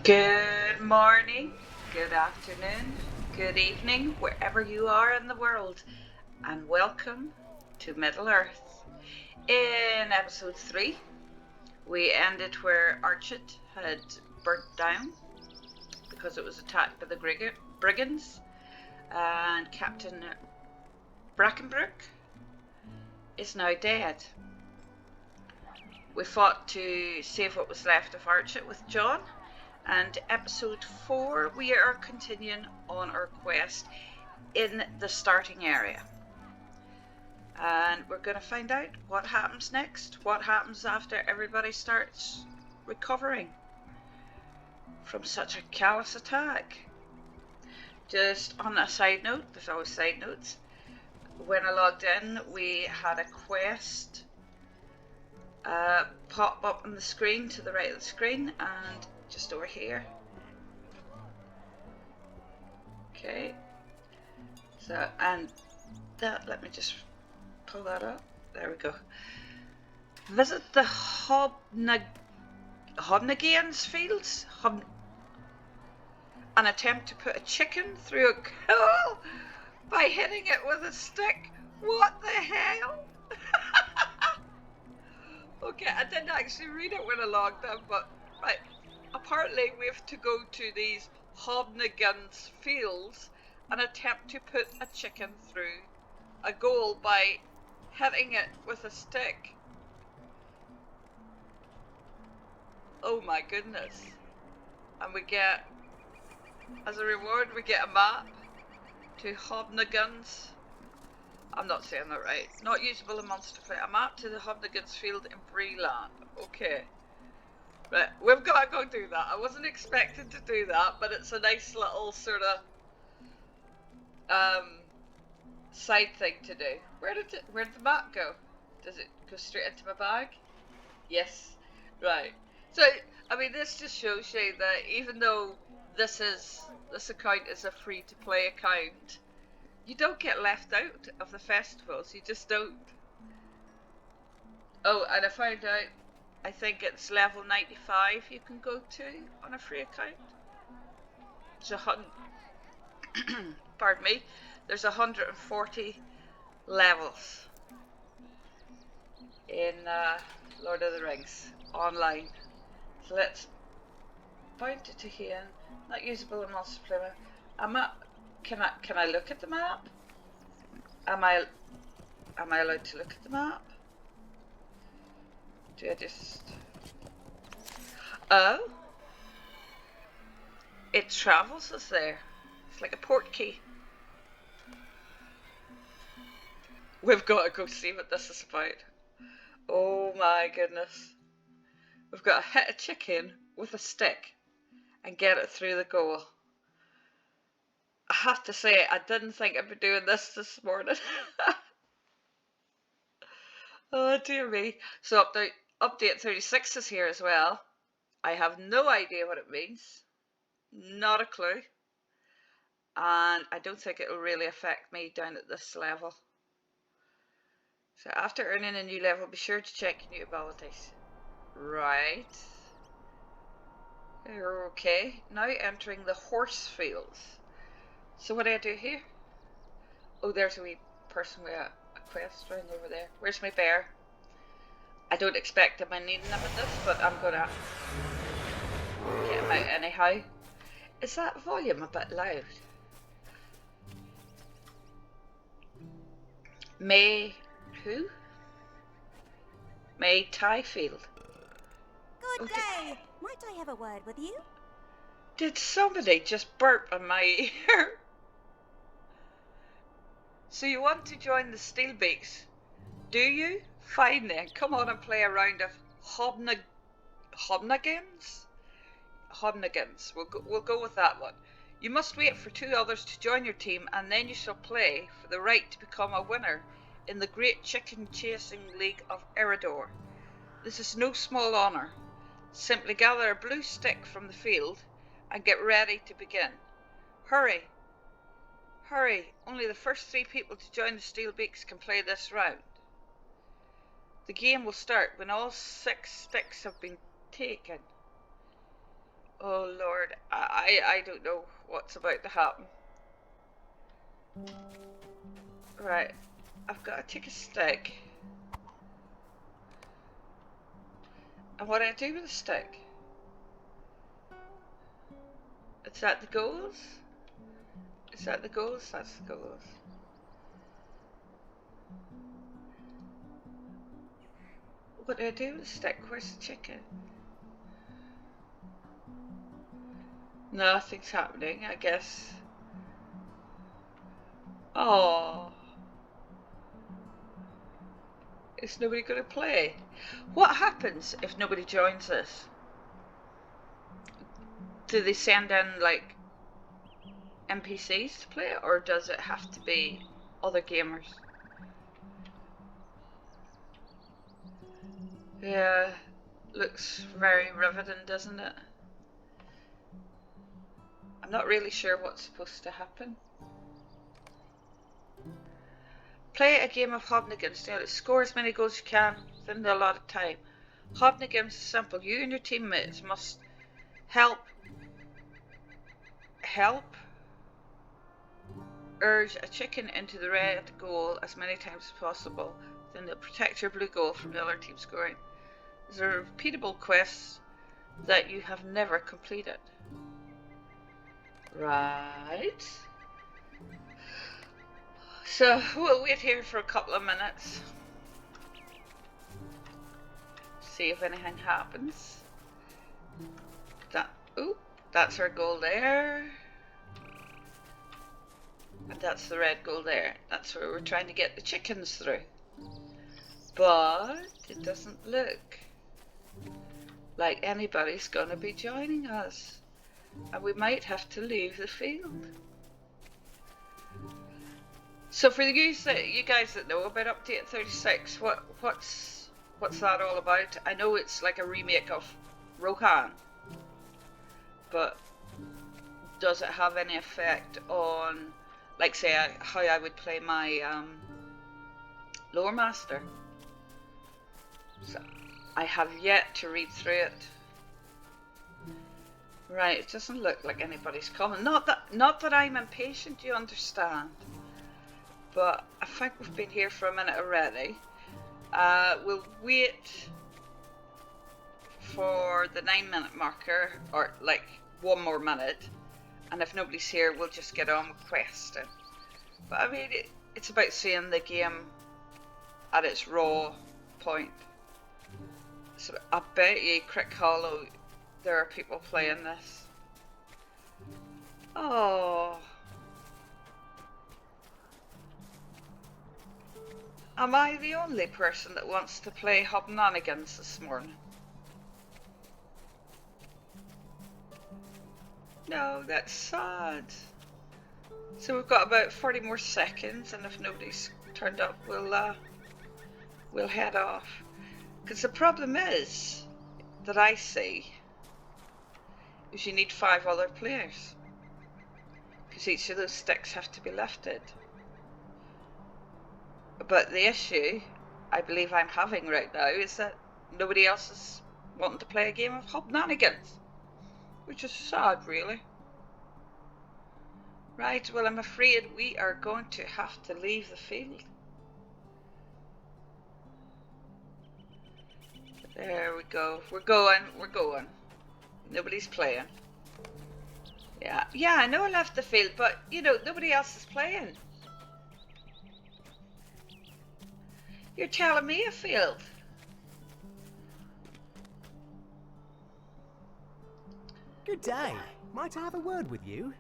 Good morning, good afternoon, good evening, wherever you are in the world, and welcome to Middle Earth. In episode 3, we ended where Archet had burnt down because it was attacked by the brigands, and Captain Brackenbrook is now dead. We fought to save what was left of Archet with John. And episode 4, we are continuing on our quest in the starting area. And we're going to find out what happens next, what happens after everybody starts recovering from such a callous attack. Just on a side note, there's always side notes. When I logged in, we had a quest pop up on the screen to the right of the screen, and just over here. Okay. So, and that, let me just pull that up. There we go. Visit the Hobnagians fields and attempt to put a chicken through a coal by hitting it with a stick. What the hell? Okay, I didn't actually read it when I logged in, but right. Apparently we have to go to these Hobnagians fields and attempt to put a chicken through a goal by hitting it with a stick. Oh my goodness. And we get, as a reward, we get a map to Hobnagians. I'm not saying that right. Not usable in Monster Play. A map to the Hobnagians field in Breeland. Okay. Right, we've got to go do that. I wasn't expecting to do that, but it's a nice little sort of side thing to do. Where did the map go? Does it go straight into my bag? Yes. Right. So I mean, this just shows you that even though this account is a free to play account, you don't get left out of the festivals. You just don't. Oh, and I found out, I think it's level 95 you can go to on a free account. Pardon me. There's 140 levels in Lord of the Rings online. So let's point it to here. Not usable in Monster Play. Can I look at the map? Am I allowed to look at the map? Do I just... Oh! It travels us there. It's like a port key. We've got to go see what this is about. Oh my goodness. We've got to hit a chicken with a stick and get it through the goal. I have to say, I didn't think I'd be doing this morning. Oh dear me. So update 36 is here as well. I have no idea what it means. Not a clue. And I don't think it'll really affect me down at this level. So after earning a new level, be sure to check your new abilities. Right. Okay. Now entering the horse fields. So what do I do here? Oh, there's a wee person with a quest round over there. Where's my bear? I don't expect him needing him at this, but I'm gonna get him out anyhow. Is that volume a bit loud? May who? May Tyfield. Good day. Might I have a word with you? Did somebody just burp in my ear? So you want to join the Steelbeaks, do you? Fine then, come on and play a round of Hobnagians? Hobnagians, we'll go with that one. You must wait for 2 others to join your team, and then you shall play for the right to become a winner in the Great Chicken Chasing League of Eridor. This is no small honour. Simply gather a blue stick from the field and get ready to begin. Hurry! Hurry! Only the first 3 people to join the Steelbeaks can play this round. The game will start when all 6 sticks have been taken. Oh Lord, I don't know what's about to happen. Right, I've got to take a stick. And what do I do with the stick? Is that the goals? Is that the goals? That's the goals. What do I do with the stick? Where's the chicken? Nothing's happening, I guess. Oh, is nobody going to play? What happens if nobody joins us? Do they send in like NPCs to play, or does it have to be other gamers? Yeah, looks very riveting, doesn't it? I'm not really sure what's supposed to happen. Play a game of Hobnigans. Now, score as many goals as you can within the allotted time. Hobnigans is simple. You and your teammates must help urge a chicken into the red goal as many times as possible. Then they'll protect your blue goal from the other team scoring. These are repeatable quests that you have never completed. Right. So we'll wait here for a couple of minutes. See if anything happens. That's our goal there. And that's the red goal there. That's where we're trying to get the chickens through. But it doesn't look like anybody's going to be joining us. And we might have to leave the field. So for you guys that know about Update 36, what's that all about? I know it's like a remake of Rohan, but does it have any effect on, like, say, how I would play my Loremaster? So I have yet to read through it. Right, it doesn't look like anybody's coming. Not that I'm impatient, you understand. But I think we've been here for a minute already. We'll wait for the 9-minute marker, or like 1 more minute. And if nobody's here, we'll just get on with questing. But I mean, it's about seeing the game at its raw point. So I bet you, Crick Hollow, there are people playing this. Oh. Am I the only person that wants to play Hobnonigans this morning? No, that's sad. So we've got about 40 more seconds, and if nobody's turned up, we'll head off. Because the problem is that I see is you need 5 other players. Because each of those sticks have to be lifted. But the issue I believe I'm having right now is that nobody else is wanting to play a game of Hobnonigans. Which is sad, really. Right, well, I'm afraid we are going to have to leave the field. There we go. We're going. Nobody's playing. Yeah, I know I left the field, but, you know, nobody else is playing. You're telling me a field. Good day. Might I have a word with you?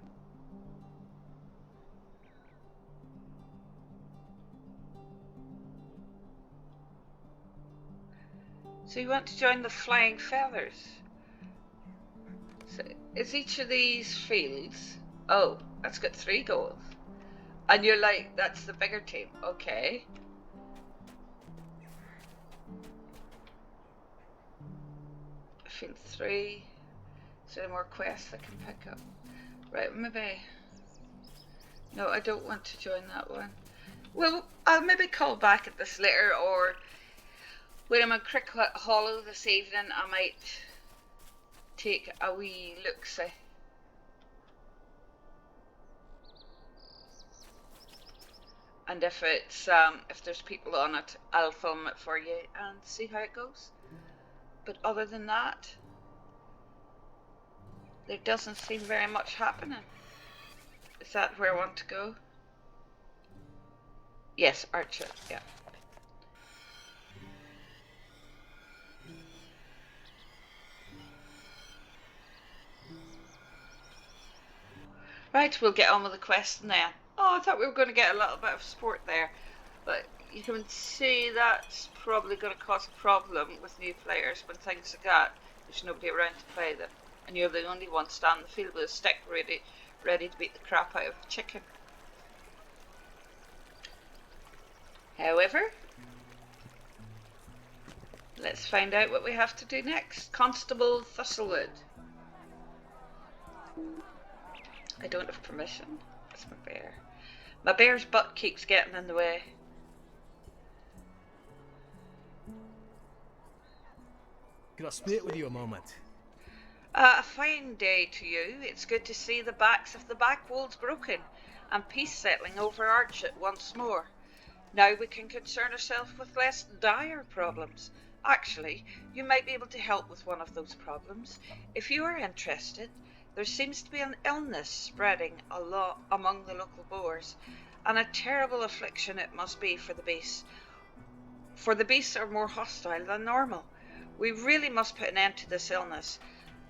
So you want to join the Flying Feathers? So is each of these fields? Oh, that's got 3 goals. And you're like, that's the bigger team. Okay. Field 3. Is there any more quests I can pick up? Right, maybe. No, I don't want to join that one. Well, I'll maybe call back at this later, or when I'm in Crick Hollow this evening, I might take a wee look-see. And if it's if there's people on it, I'll film it for you and see how it goes. But other than that, there doesn't seem very much happening. Is that where I want to go? Yes, Archet, yeah. Right, we'll get on with the quest now. Oh, I thought we were going to get a little bit of sport there. But you can see that's probably going to cause a problem with new players when things like that. There's nobody around to play them. And you're the only one standing in the field with a stick ready to beat the crap out of a chicken. However, let's find out what we have to do next. Constable Thistlewood. I don't have permission. That's my bear. My bear's butt keeps getting in the way. Could I speak with you a moment? A fine day to you. It's good to see the backs of the back walls broken and peace settling over Archet once more. Now we can concern ourselves with less dire problems. Actually, you might be able to help with one of those problems. If you are interested, there seems to be an illness spreading a lot among the local boars, and a terrible affliction it must be for the beasts. For the beasts are more hostile than normal. We really must put an end to this illness,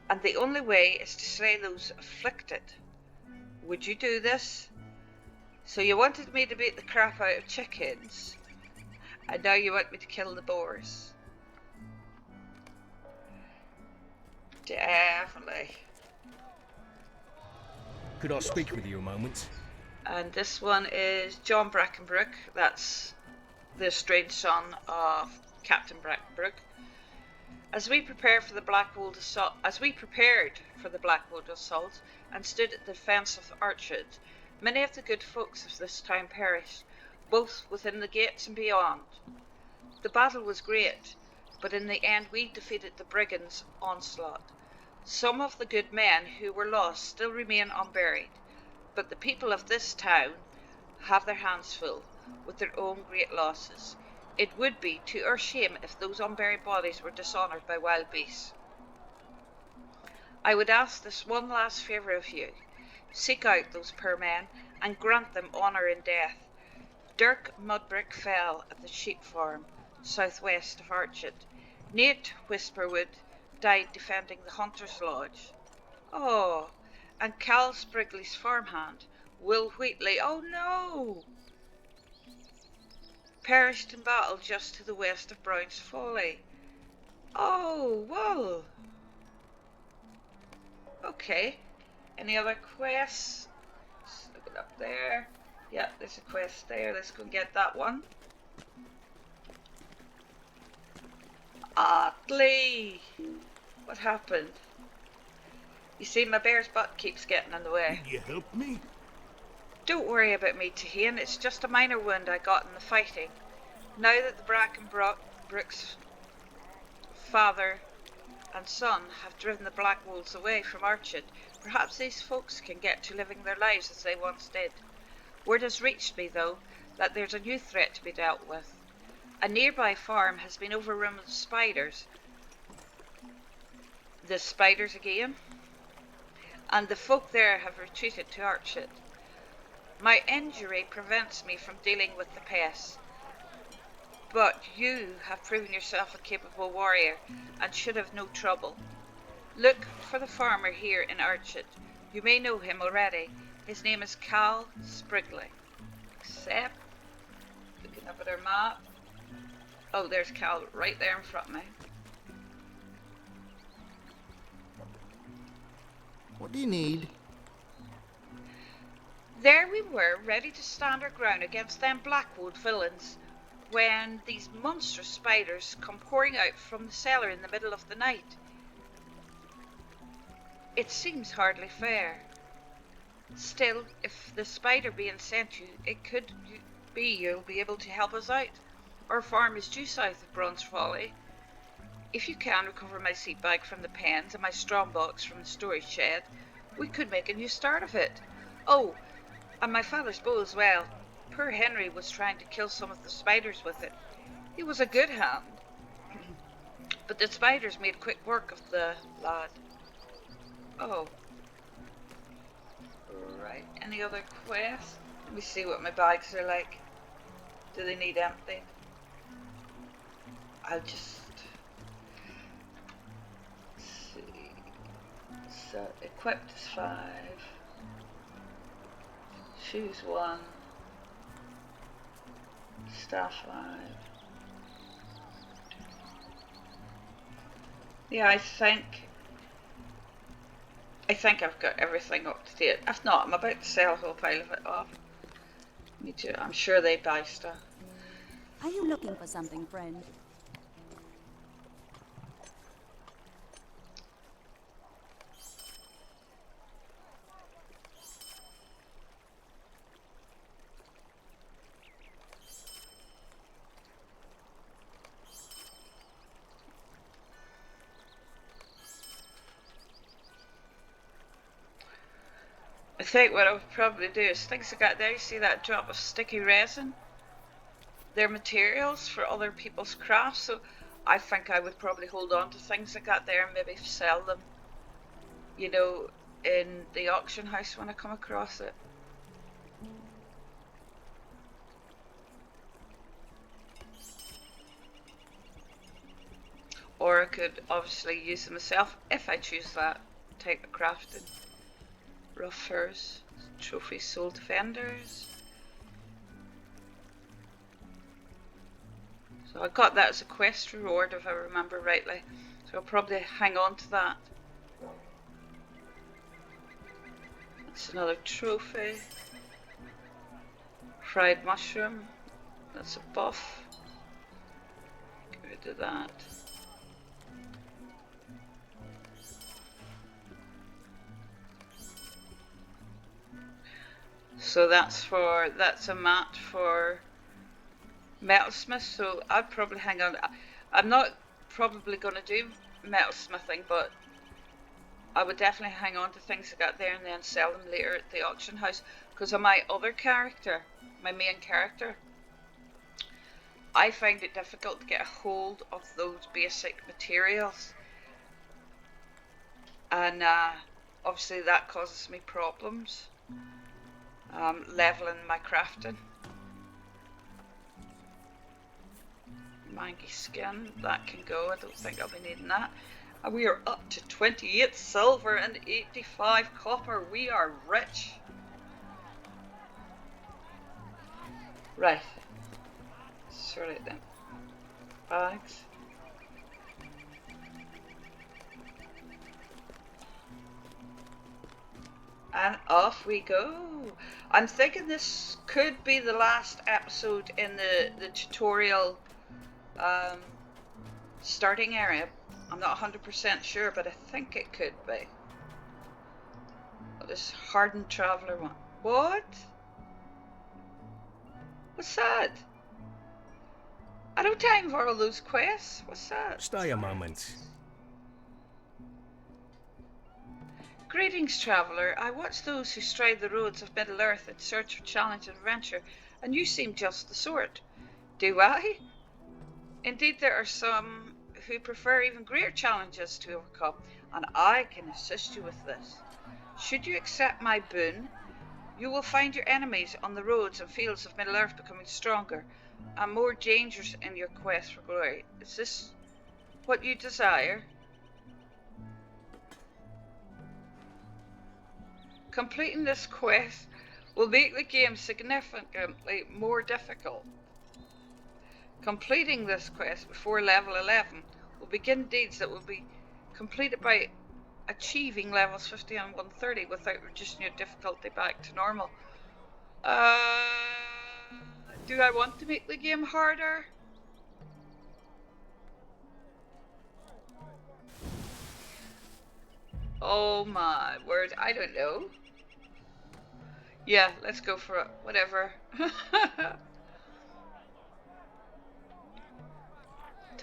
and the only way is to slay those afflicted. Would you do this? So you wanted me to beat the crap out of chickens, and now you want me to kill the boars? Definitely. Could I speak with you a moment? And this one is John Brackenbrook. That's the strange son of Captain Brackenbrook. As we prepared for the Blackwood assault, and stood at the defence of Archet, many of the good folks of this town perished, both within the gates and beyond. The battle was great, but in the end we defeated the brigands' onslaught. Some of the good men who were lost still remain unburied, but the people of this town have their hands full with their own great losses. It would be to our shame if those unburied bodies were dishonoured by wild beasts. I would ask this one last favour of you. Seek out those poor men and grant them honour in death. Dirk Mudbrick fell at the sheep farm, southwest of Archet. Nate Whisperwood died defending the Hunter's Lodge. Oh, and Cal Sprigley's farmhand, Will Wheatley, oh no! Perished in battle just to the west of Brown's Folly. Oh, well. Okay. Any other quests? Let's look it up there. Yeah, there's a quest there. Let's go and get that one. Otley! What happened? You see, my bear's butt keeps getting in the way. Can you help me? Don't worry about me, Tahane. It's just a minor wound I got in the fighting. Now that the Brackenbrook's father and son have driven the Black Wolves away from Archet, perhaps these folks can get to living their lives as they once did. Word has reached me, though, that there's a new threat to be dealt with. A nearby farm has been overrun with spiders. The spiders again? And the folk there have retreated to Archet. My injury prevents me from dealing with the pests, but you have proven yourself a capable warrior and should have no trouble. Look for the farmer here in Archet. You may know him already. His name is Cal Sprigley. Except, looking up at our map. Oh, there's Cal right there in front of me. What do you need? There we were, ready to stand our ground against them Blackwood villains, when these monstrous spiders come pouring out from the cellar in the middle of the night. It seems hardly fair. Still, if the spider being sent you, it could be you'll be able to help us out. Our farm is due south of Bronze Folly. if you can recover my seat bag from the pens and my strong box from the storage shed, we could make a new start of it. Oh, and my father's bow as well. Poor Henry was trying to kill some of the spiders with it. He was a good hand, but the spiders made quick work of the lad. Oh, right. Any other quests? Let me see what my bags are like. Do they need emptying? I'll just see. So equipped is 5. Shoes 1. Staff 5. Yeah, I think I've got everything up to date. If not, I'm about to sell a whole pile of it off. Me too. I'm sure they buy stuff. Are you looking for something, friend? I think what I would probably do is things I got there. You see that drop of sticky resin? They're materials for other people's crafts, so I think I would probably hold on to things I got there and maybe sell them, you know, in the auction house when I come across it. Or I could obviously use them myself if I choose that type of crafting. Rough furs, trophy soul defenders. So I got that as a quest reward if I remember rightly. So I'll probably hang on to that. That's another trophy. Fried mushroom. That's a buff. Get rid of that. So that's a mat for metalsmith, so I'd probably hang on. I'm not probably going to do metalsmithing, but I would definitely hang on to things I got there and then sell them later at the auction house. Because on my other character, my main character, I find it difficult to get a hold of those basic materials. And obviously that causes me problems. Leveling my crafting. Mangy skin, that can go. I don't think I'll be needing that. And we are up to 28 silver and 85 copper. We are rich. Right. Sort it then. Bags. And off we go. I'm thinking this could be the last episode in the tutorial starting area. I'm not 100% sure, but I think it could be. Oh, this hardened traveler one. What? What's that? I don't time for all those quests. What's that? Stay a moment. Greetings, traveller. I watch those who stride the roads of Middle-earth in search of challenge and adventure, and you seem just the sort. Do I? Indeed, there are some who prefer even greater challenges to overcome, and I can assist you with this. Should you accept my boon, you will find your enemies on the roads and fields of Middle-earth becoming stronger and more dangerous in your quest for glory. Is this what you desire? Completing this quest will make the game significantly more difficult. Completing this quest before level 11 will begin deeds that will be completed by achieving levels 50 and 130 without reducing your difficulty back to normal. Do I want to make the game harder? Oh my word, I don't know. Yeah, let's go for it. Whatever.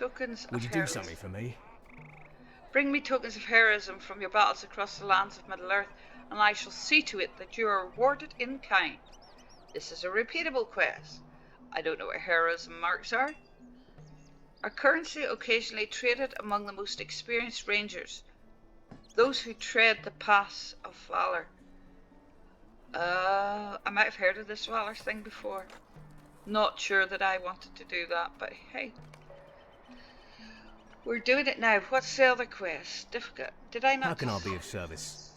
Tokens Would of you do heroism. something for me? Bring me tokens of heroism from your battles across the lands of Middle-earth, and I shall see to it that you are rewarded in kind. This is a repeatable quest. I don't know what heroism marks are. Our currency occasionally traded among the most experienced rangers, those who tread the paths of valor. I might have heard of this valor thing before. Not sure that I wanted to do that, but hey. We're doing it now. What's the other quest? Difficult. Did I not? How can I be of service?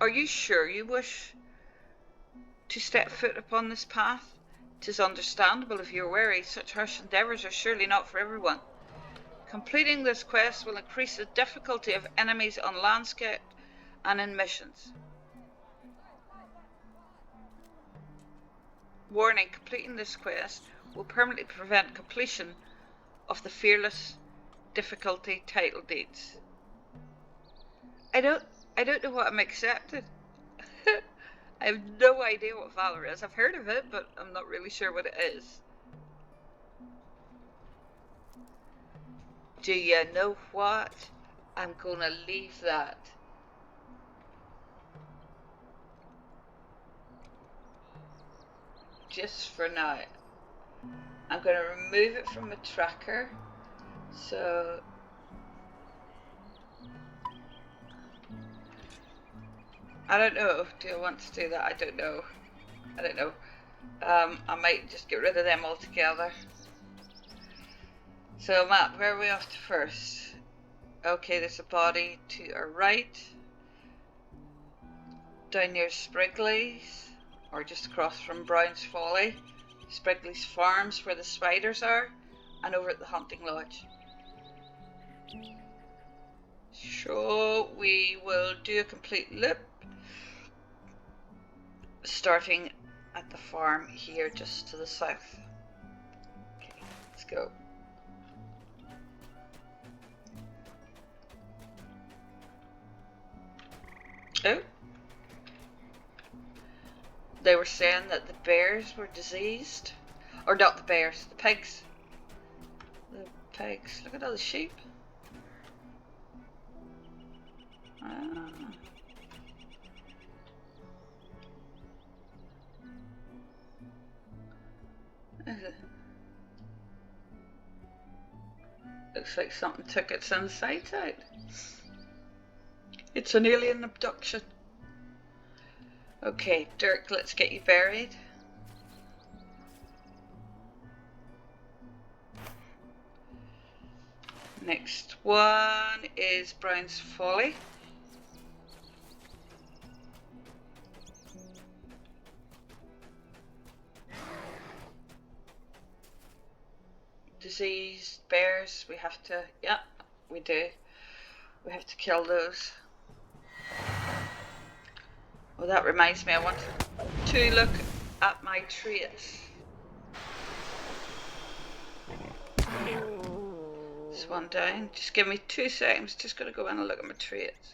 Are you sure you wish to step foot upon this path? 'Tis understandable if you're wary. Such harsh endeavours are surely not for everyone. Completing this quest will increase the difficulty of enemies on landscape and in missions. Warning, completing this quest will permanently prevent completion of the fearless difficulty title deeds. I don't know what I'm accepting. I have no idea what valor is. I've heard of it, but I'm not really sure what it is. Do you know what? I'm gonna leave that. Just for now. I'm gonna remove it from the tracker. So I don't know. Do I want to do that? I don't know. I might just get rid of them altogether. So Matt, where are we off to first? Okay, there's a body to our right. Down near Sprigley's, or just across from Brown's Folly. Sprigley's Farms, where the spiders are, and over at the hunting lodge. So we will do a complete loop, starting at the farm here just to the south. Okay, let's go. Oh, they were saying that the bears were diseased, or not the bears, the pigs. The pigs. Look at all the sheep. Ah. Looks like something took its insides out. It's an alien abduction. Okay, Dirk, let's get you buried. Next one is Brown's Folly. Diseased bears, we have to, yeah, we do. We have to kill those. Well, that reminds me, I want to look at my traits. This one down. Just give me 2 seconds. Just gotta go in and look at my traits.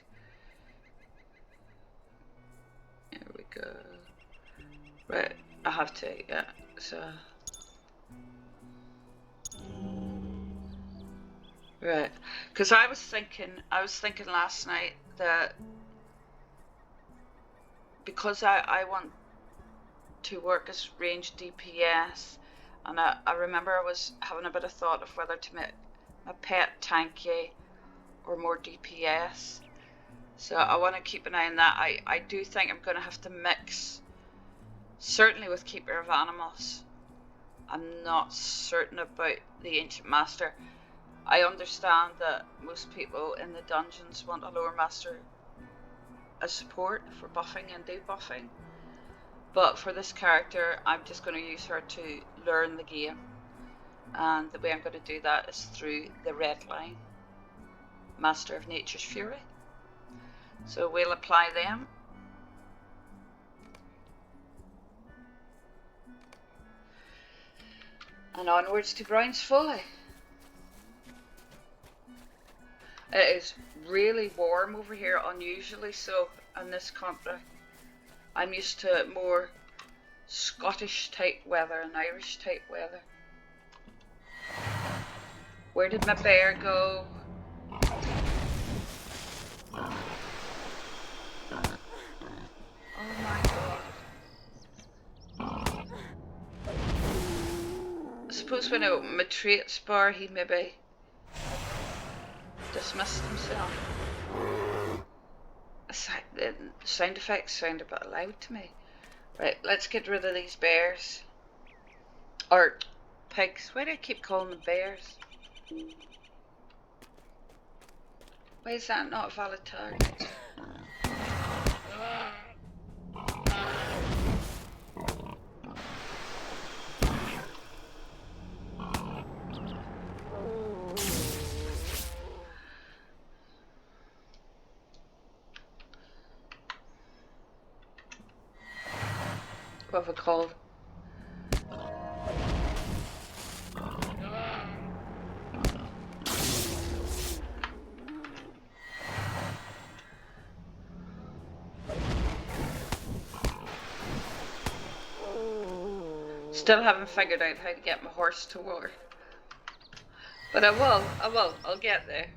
There we go. Right, I have to, yeah. So. Right, because I was thinking last night that because I want to work as range DPS, and I remember I was having a bit of thought of whether to make my pet tanky or more DPS. So I want to keep an eye on that. I do think I'm going to have to mix, certainly with Keeper of Animals. I'm not certain about the Ancient Master. I understand that most people in the dungeons want a Loremaster as support for buffing and debuffing, but for this character I'm just going to use her to learn the game, and the way I'm going to do that is through the red line, Master of Nature's Fury. So we'll apply them. And onwards to Brown's Folly. It is really warm over here, unusually so, in this country. I'm used to more Scottish type weather and Irish type weather. Where did my bear go? Oh my god. I suppose when I opened my traits bar, he maybe dismissed himself. The sound effects sound a bit loud to me. Right, let's get rid of these bears. Or pigs. Why do I keep calling them bears? Why is that not a valid target? What have I called? Still haven't figured out how to get my horse to work. But I will, I'll get there.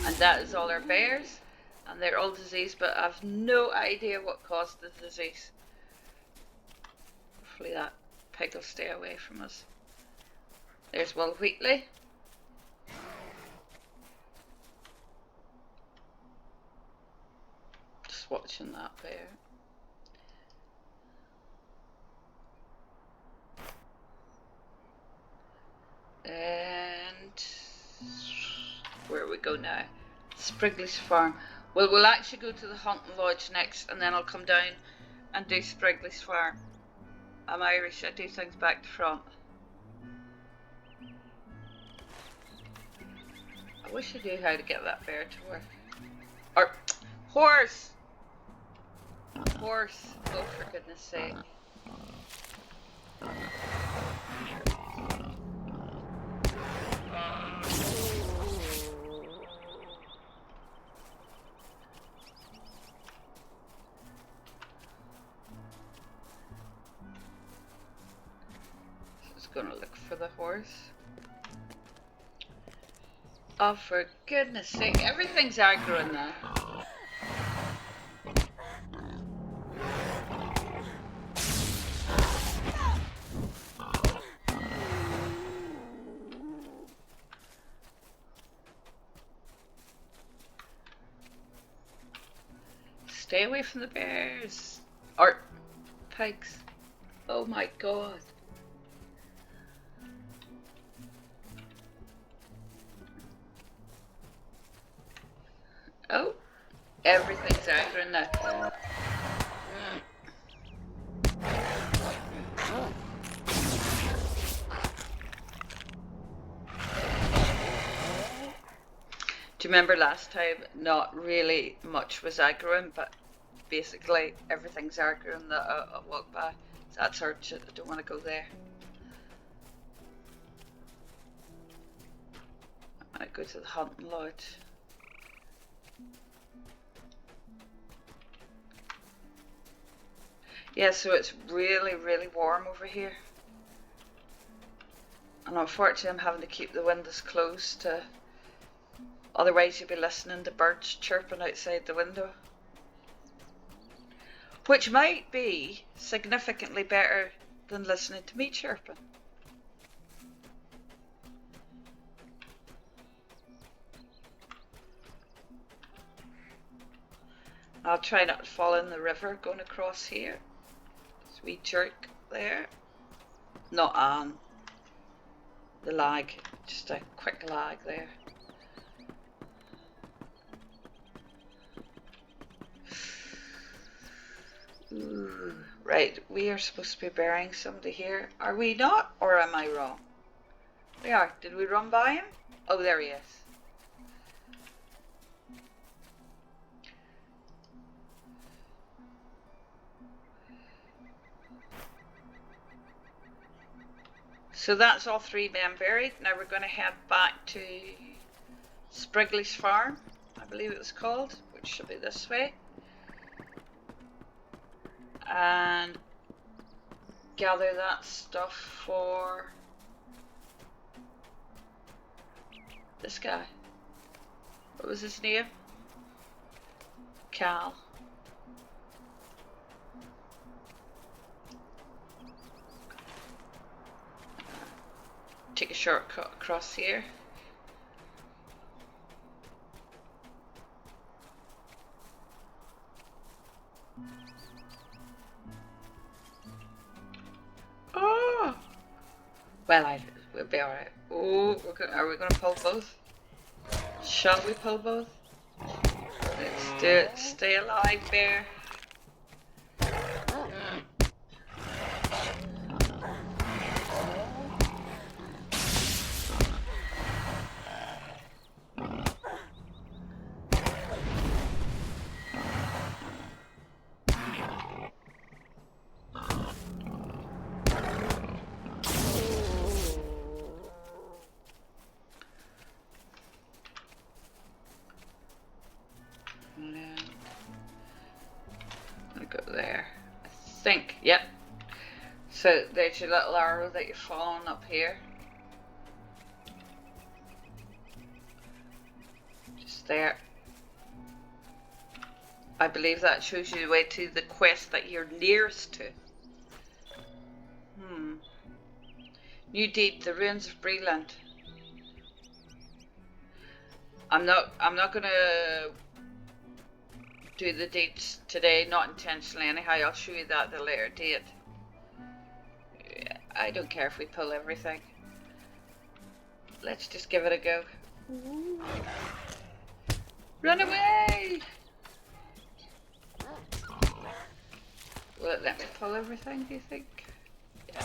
And that is all our bears. And they're all diseased, but I've no idea what caused the disease. Hopefully that pig will stay away from us. There's Will Wheatley. Just watching that bear. And where we go now? Sprigley's farm. Well, we'll actually go to the Hunting Lodge next, and then I'll come down and do Sprigley's farm. I'm Irish, I do things back to front. I wish I knew how to get that bear to work. Or, horse! Horse, oh for goodness sake. Gonna look for the horse. Oh, for goodness sake, everything's aggro now. Stay away from the bears. Or pigs. Oh my god. Oh, everything's aggro now. Do you remember last time? Not really much was aggroing, but basically everything's aggroing that I walk by. So that's Archet. I don't want to go there. I want to go to the Hunting Lodge. Yeah, so it's really, really warm over here. And unfortunately I'm having to keep the windows closed to... Otherwise you'll be listening to birds chirping outside the window. Which might be significantly better than listening to me chirping. I'll try not to fall in the river going across here. Sweet jerk there. Not on the lag, just a quick lag there. Ooh, right, we are supposed to be burying somebody here. Are we not, or am I wrong? We are. Did we run by him? Oh, there he is. So that's all three men buried. Now we're going to head back to Sprigley's farm, I believe it was called, which should be this way. And gather that stuff for this guy. What was his name? Cal. Take a shortcut across here. Oh! Well, we'll be alright. Oh, are we gonna pull both? Shall we pull both? Let's do it. Stay alive, bear. Yep. So there's your little arrow that you're following up here. Just there. I believe that shows you the way to the quest that you're nearest to. New deed, the ruins of Breland. I'm not gonna do the deeds today, not intentionally anyhow. I'll show you that at a later date. I don't care if we pull everything. Let's just give it a go. Ooh. Run away! Will it let me pull everything, do you think? Yeah.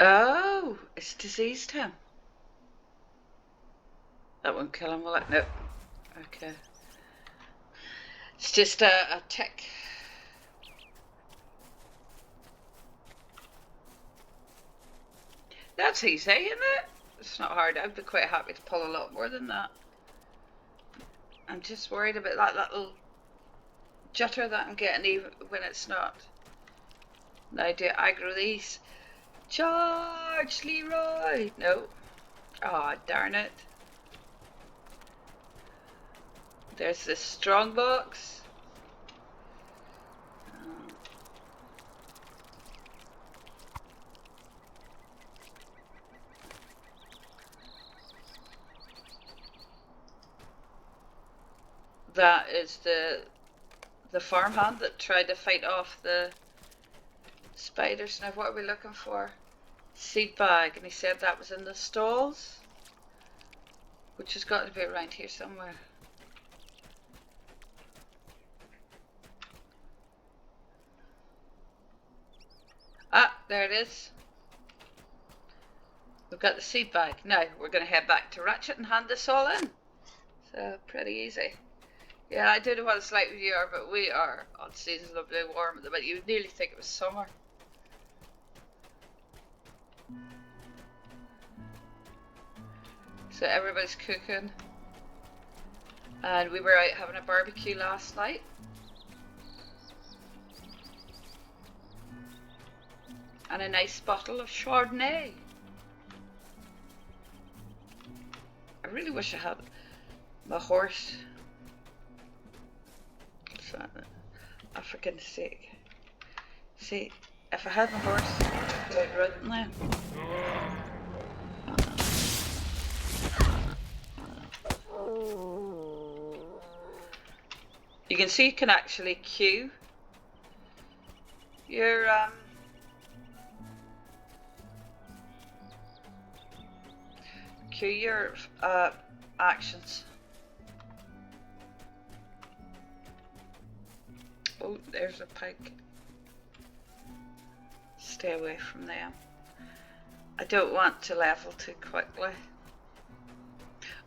Oh, it's diseased him. That won't kill him, will it? Nope. Okay. It's just a tick. That's easy, isn't it? It's not hard. I'd be quite happy to pull a lot more than that. I'm just worried about that little jutter that I'm getting even when it's not. Now do I aggro these? Charge, Leroy! No. Aw, oh, darn it. There's this strong box. That is the farmhand that tried to fight off the spiders. Now what are we looking for? Seed bag, and he said that was in the stalls, which has got to be around here somewhere. Ah, there it is. We've got the seed bag. Now we're going to head back to Ratchet and hand this all in. So pretty easy. Yeah, I don't know what it's like with you are, but we are on seasonably warm at the minute. You would nearly think it was summer. So everybody's cooking. And we were out having a barbecue last night. And a nice bottle of Chardonnay. I really wish I had my horse. Oh, for goodness sake. See, if I had my horse, I would run them. You can see you can actually queue your actions. Oh, there's a pig. Stay away from them. I don't want to level too quickly.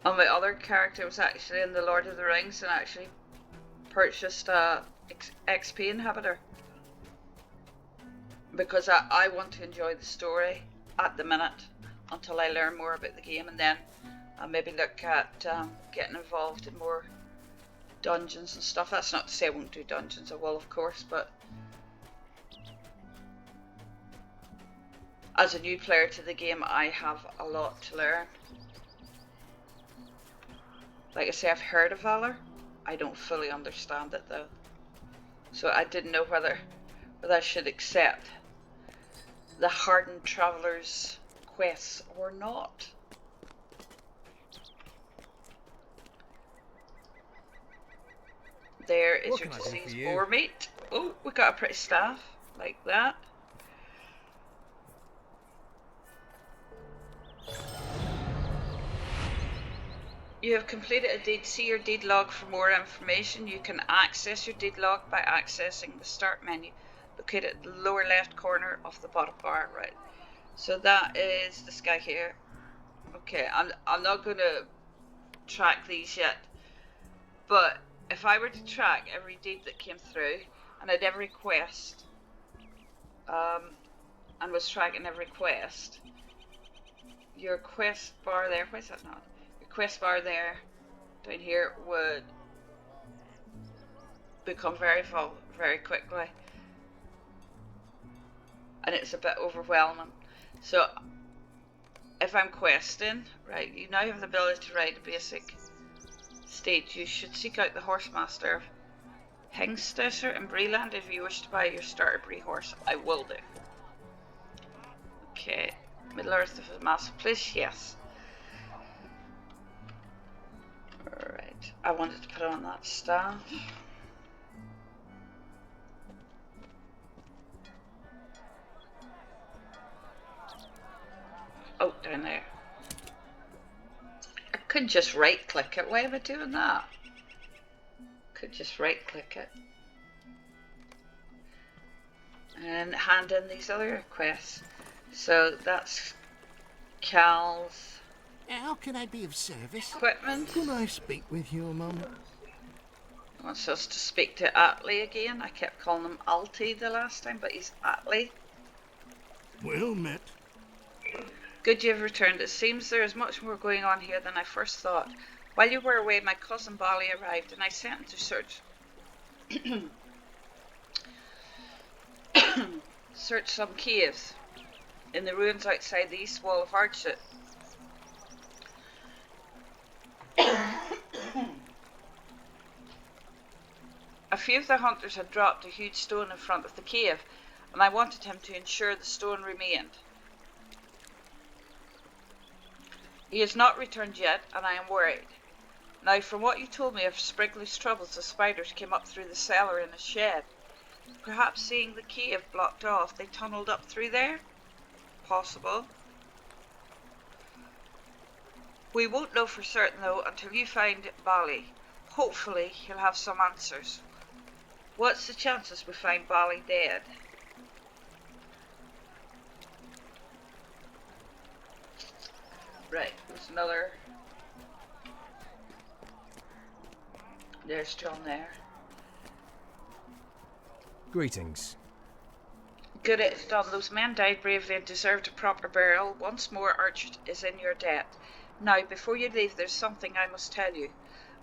On my other character was actually in the Lord of the Rings and actually purchased a XP inhibitor. Because I want to enjoy the story at the minute until I learn more about the game, and then I'll maybe look at getting involved in more dungeons and stuff. That's not to say I won't do dungeons, I will of course, but as a new player to the game I have a lot to learn. Like I say, I've heard of Valor, I don't fully understand it though. So I didn't know whether I should accept the hardened traveller's quests or not. There is your disease boar meat. Oh, we got a pretty staff like that. You have completed a deed. See your deed log for more information. You can access your deed log by accessing the start menu located at the lower left corner of the bottom bar. Right, so that is this guy here. Okay, I'm not going to track these yet, but if I were to track every deed that came through and had every quest and was tracking every quest, your quest bar there, where's that not? Your quest bar there down here would become very full very quickly, and it's a bit overwhelming. So if I'm questing, right, you now have the ability to ride a basic steed. You should seek out the Horsemaster of Hengstesser in Breland if you wish to buy your starter Bree horse. I will do. Okay, Middle Earth is a massive place, yes. Alright, I wanted to put on that staff. Oh, down there. I could just right click it. Why am I doing that? Could just right click it and hand in these other requests. So that's Cal's. How can I be of service? Equipment. Can I speak with you a moment? He wants us to speak to Atlee again. I kept calling him Alti the last time, but he's Atlee. Well met. Good you have returned. It seems there is much more going on here than I first thought. While you were away, my cousin Bali arrived, and I sent him to search some caves in the ruins outside the east wall of Archet. A few of the hunters had dropped a huge stone in front of the cave, and I wanted him to ensure the stone remained. He has not returned yet, and I am worried. Now, from what you told me of Spriggly's troubles, the spiders came up through the cellar in a shed. Perhaps seeing the cave blocked off, they tunneled up through there? Possible. We won't know for certain, though, until you find Bali. Hopefully, he'll have some answers. What's the chances we find Bali dead? Right, there's another. There's John there. Greetings. Good it's done. Those men died bravely and deserved a proper burial. Once more, Archet is in your debt. Now, before you leave, there's something I must tell you.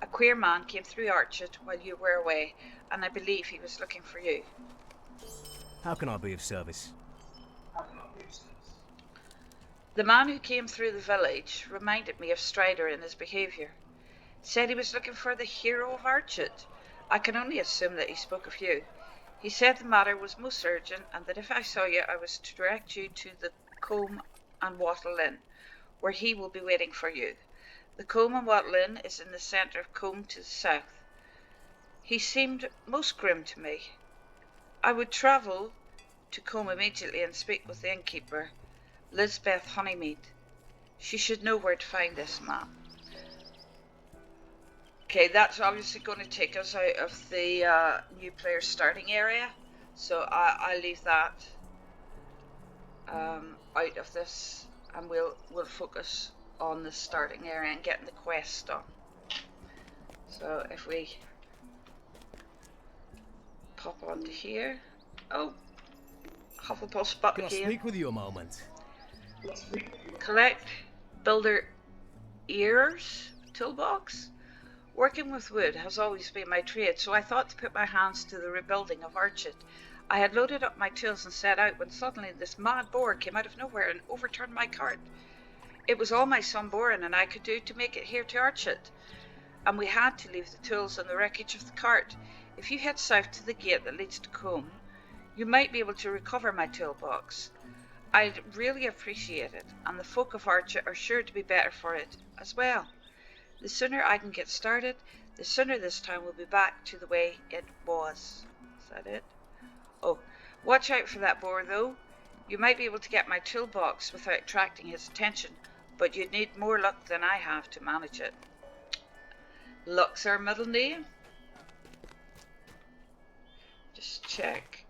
A queer man came through Archet while you were away, and I believe he was looking for you. How can I be of service? The man who came through the village reminded me of Strider in his behaviour. Said he was looking for the hero of Archet. I can only assume that he spoke of you. He said the matter was most urgent, and that if I saw you, I was to direct you to the Combe and Wattle Inn, where he will be waiting for you. The Combe and Wattle Inn is in the centre of Combe to the south. He seemed most grim to me. I would travel to Combe immediately and speak with the innkeeper, Lisbeth Honeymead. She should know where to find this man. Okay, that's obviously going to take us out of the new player starting area, so I'll leave that out of this, and we'll focus on the starting area and getting the quest done. So if we pop onto here, oh, Hufflepuff's butt Can I again. speak with you a moment? Collect builder ears toolbox. Working with wood has always been my trade, so I thought to put my hands to the rebuilding of Archet. I had loaded up my tools and set out when suddenly this mad boar came out of nowhere and overturned my cart. It was all my son Boren and I could do to make it here to Archet, and we had to leave the tools in the wreckage of the cart. If you head south to the gate that leads to Combe, you might be able to recover my toolbox. I'd really appreciate it, and the folk of Archet are sure to be better for it as well. The sooner I can get started, the sooner this town will be back to the way it was. Is that it? Oh, watch out for that boar though. You might be able to get my toolbox without attracting his attention, but you'd need more luck than I have to manage it. Luck's our middle name. Just check.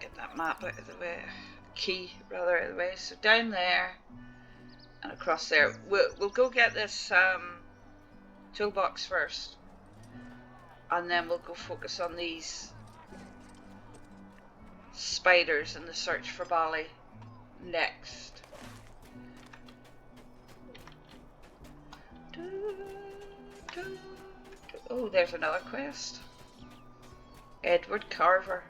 Get that map out of the way. Key rather out of the way. So down there and across there. We'll go get this toolbox first, and then we'll go focus on these spiders and the search for Bali next. Oh, there's another quest. Edward Carver.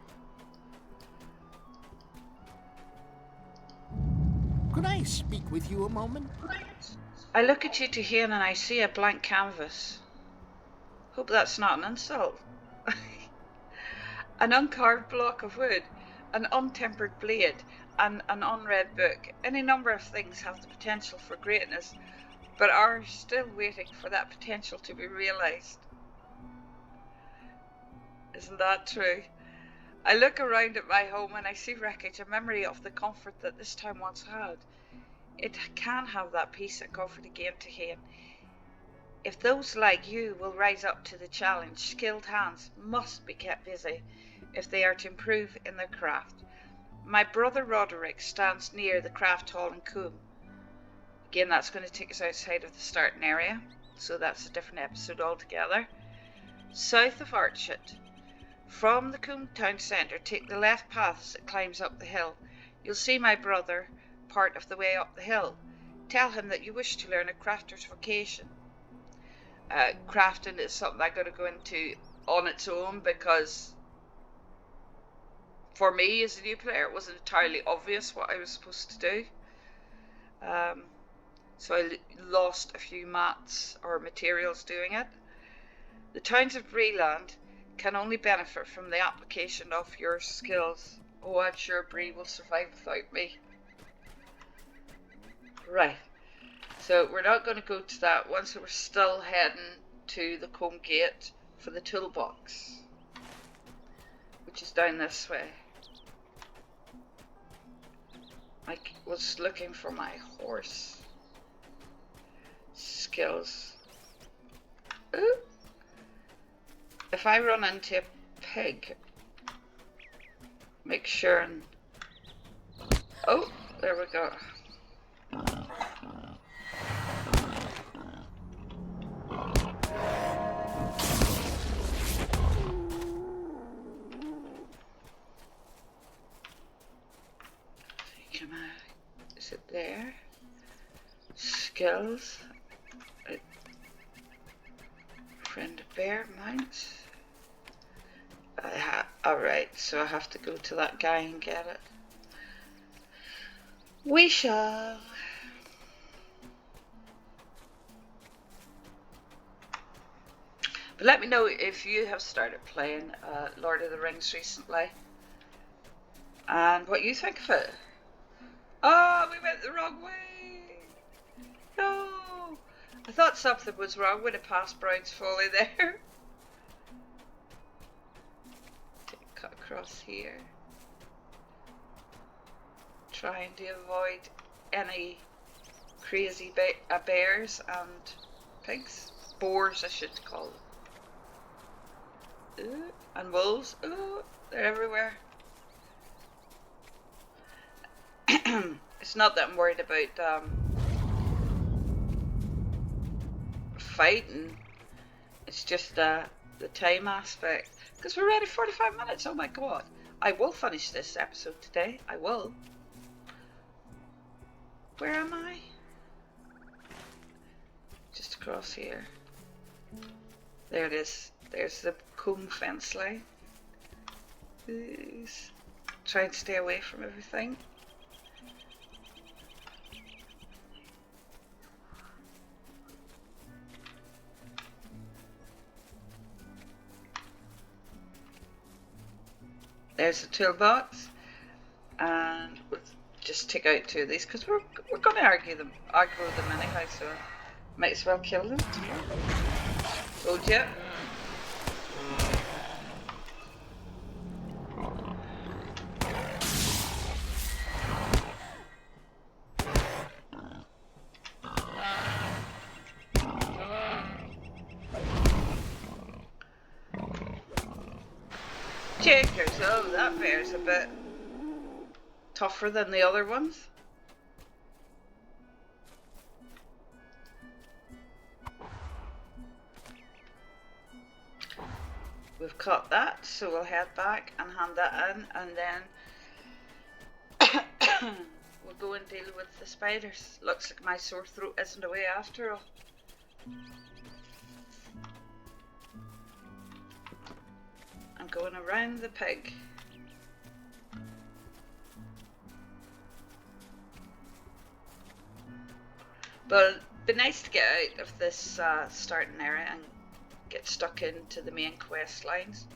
Could I speak with you a moment? I look at you, Tahane, and I see a blank canvas. Hope that's not an insult. An uncarved block of wood, an untempered blade, and an unread book. Any number of things have the potential for greatness, but are still waiting for that potential to be realised. Isn't that true? I look around at my home and I see wreckage, a memory of the comfort that this town once had. It can have that peace and comfort again, Tahane. If those like you will rise up to the challenge, skilled hands must be kept busy if they are to improve in their craft. My brother Roderick stands near the craft hall in Combe. Again, that's going to take us outside of the starting area, so that's a different episode altogether. South of Archet. From the Combe town centre, take the left path as it climbs up the hill. You'll see my brother part of the way up the hill. Tell him that you wish to learn a crafter's vocation. Crafting is something I've got to go into on its own, because for me as a new player it wasn't entirely obvious what I was supposed to do. So I lost a few mats or materials doing it. The towns of Breeland can only benefit from the application of your skills. Oh, I'm sure Bree will survive without me. Right, so we're not going to go to that one, so we're still heading to the Combe Gate for the toolbox, which is down this way. I was looking for my horse skills. Ooh. If I run into a pig, make sure and... Oh, there we go. Come on. Is it there? Skills. Friend of bear, mounts. Alright, so I have to go to that guy and get it. We shall. But let me know if you have started playing Lord of the Rings recently and what you think of it. Oh, we went the wrong way. No. I thought something was wrong when it passed Brown's Folly there. Cut across here. Trying to avoid any crazy bears and pigs. Boars, I should call them. Ooh, and wolves. Ooh, they're everywhere. It's not that I'm worried about fighting. It's just the time aspect. Because we're already 45 minutes. Oh my god. I will finish this episode today. I will. Where am I? Just across here. There it is. There's the comb fence line. Please. Try and stay away from everything. There's the toolbox, and we'll just take out 2 of these because we're going to aggro them anyhow, so might as well kill them. Told ya. Checkers. Oh, that bear's a bit tougher than the other ones. We've caught that, so we'll head back and hand that in, and then we'll go and deal with the spiders. Looks like my sore throat isn't away after all. I'm going around the pig. But it'd be nice to get out of this starting area and get stuck into the main quest lines.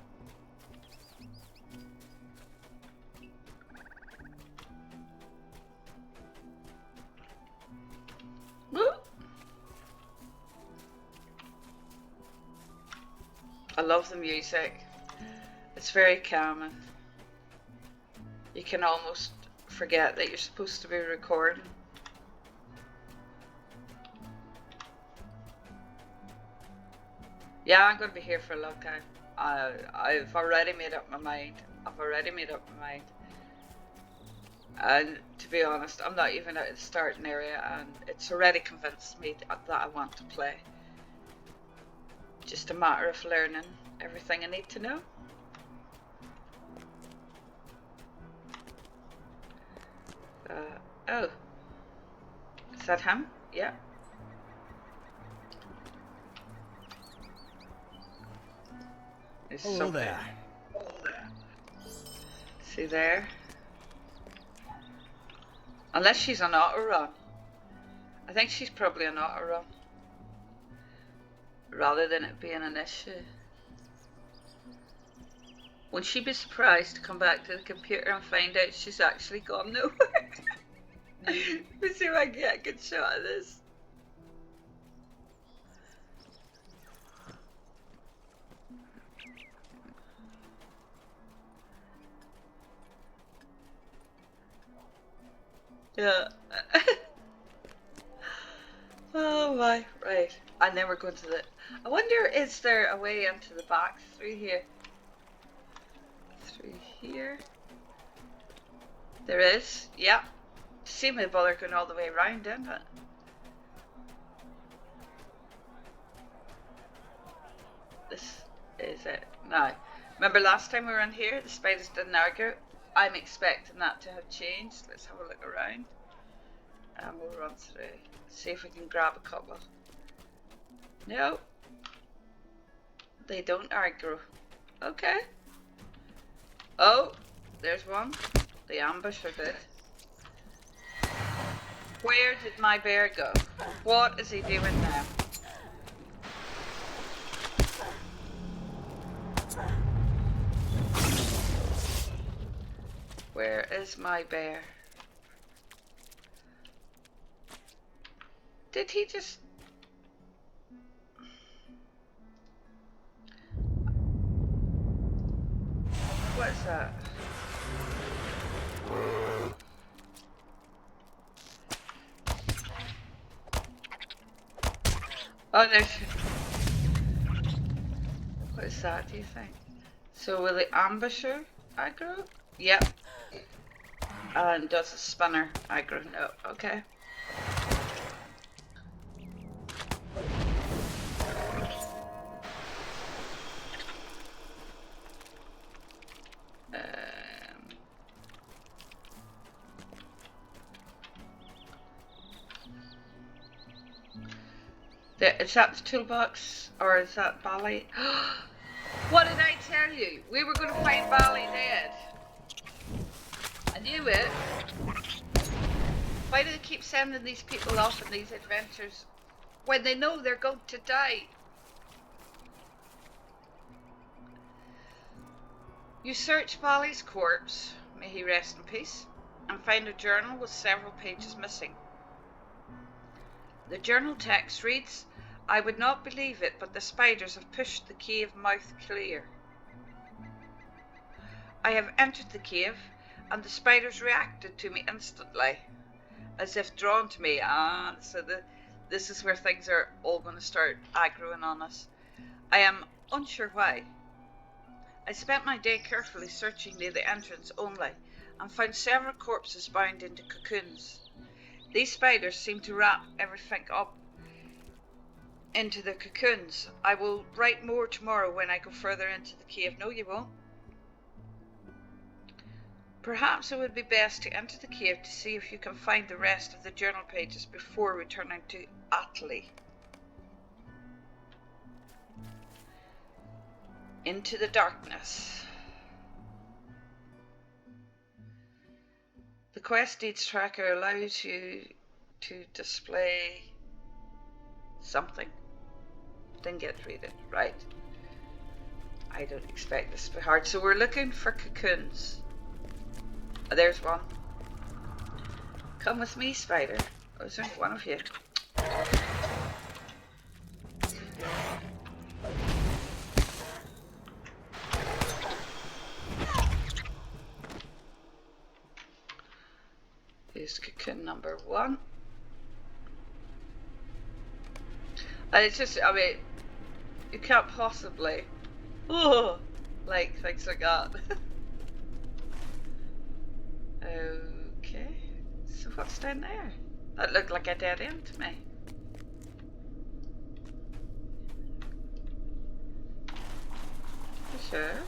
Woo! I love the music. It's very calming. You can almost forget that you're supposed to be recording. Yeah, I'm going to be here for a long time. I've already made up my mind. And to be honest, I'm not even at the starting area, and it's already convinced me that I want to play. Just a matter of learning everything I need to know. Oh. Is that him? Yeah. Hello there. See there? Unless she's on auto run. I think she's probably on auto run. Rather than it being an issue. Wouldn't she be surprised to come back to the computer and find out she's actually gone nowhere? Let's see if I can get a good shot of this. Yeah. Oh my, right. And then we're going to the... I wonder, is there a way into the back through here? Through here? There is, yeah. See me bother going all the way around, isn't it? This is it. Now, remember last time we were in here, the spiders didn't argue? I'm expecting that to have changed. Let's have a look around. And we'll run through. See if we can grab a couple. No. They don't argue. Okay. Oh, there's one. The ambusher did. Where did my bear go? What is he doing now? Where is my bear? Did he just... What's that? Oh, there's... What is that, do you think? So will the ambusher aggro? Yep. And does a spinner aggro? No. Okay. Is that the toolbox or is that Bally? What did I tell you? We were going to find Bally dead. I knew it. Why do they keep sending these people off on these adventures when they know they're going to die? You search Bally's corpse, may he rest in peace, and find a journal with several pages missing. The journal text reads, "I would not believe it, but the spiders have pushed the cave mouth clear. I have entered the cave, and the spiders reacted to me instantly, as if drawn to me." This is where things are all going to start aggroing on us. I am unsure why. I spent my day carefully searching near the entrance only, and found several corpses bound into cocoons. These spiders seem to wrap everything up into the cocoons. I will write more tomorrow when I go further into the cave. No, you won't. Perhaps it would be best to enter the cave to see if you can find the rest of the journal pages before returning to Atli. Into the darkness. The quest deeds tracker allows you to display something. Didn't get to read it, right? I don't expect this to be hard. So we're looking for cocoons. Oh, there's one. Come with me, spider. Oh, is there one of you? Here's cocoon number 1. And it's just, I mean, you can't possibly, like things like that. Okay, so what's down there? That looked like a dead end to me. You sure?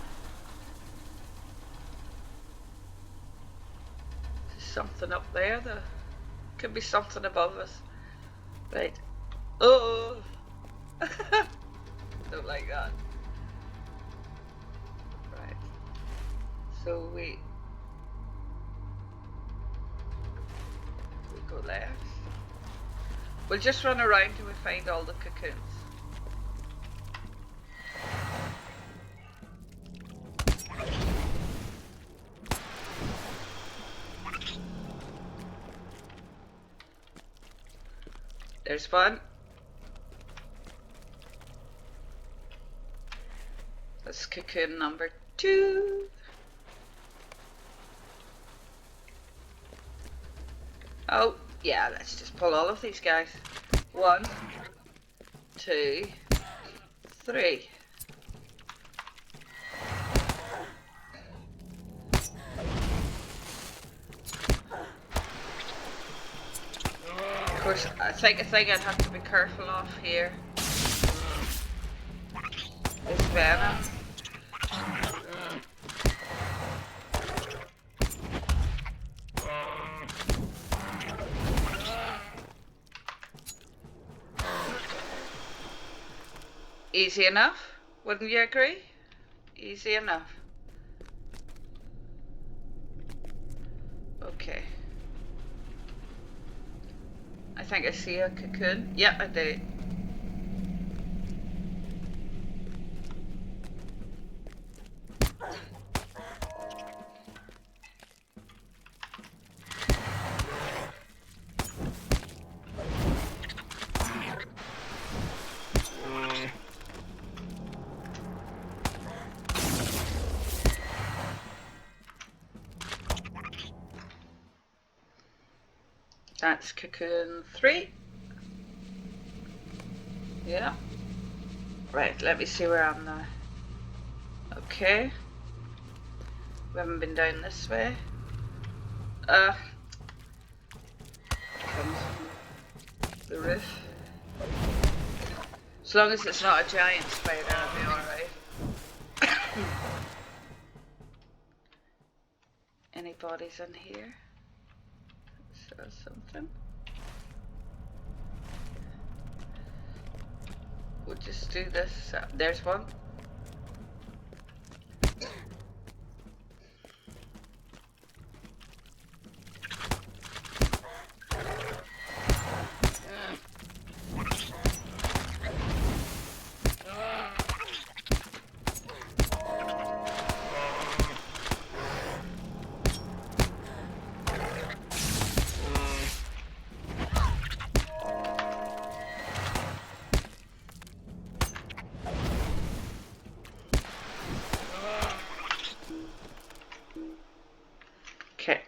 There's something up there, though. Could be something above us. Right. Oh! Don't like that. Right. So we go left. We'll just run around till we find all the cocoons. There's one. That's cocoon number 2. Oh, yeah, let's just pull all of these guys. 1, 2, 3. Of course, I think I'd have to be careful of here is venom. Easy enough, wouldn't you agree? Easy enough. Okay. I think I see a cocoon. Yeah, I do. That's cocoon 3. Yeah. Right, let me see where I'm now. Okay. We haven't been down this way. Comes the roof. As long as it's not a giant spider, I'll be alright. Any bodies in here? Saw something. We'll just do this. There's one. Okay.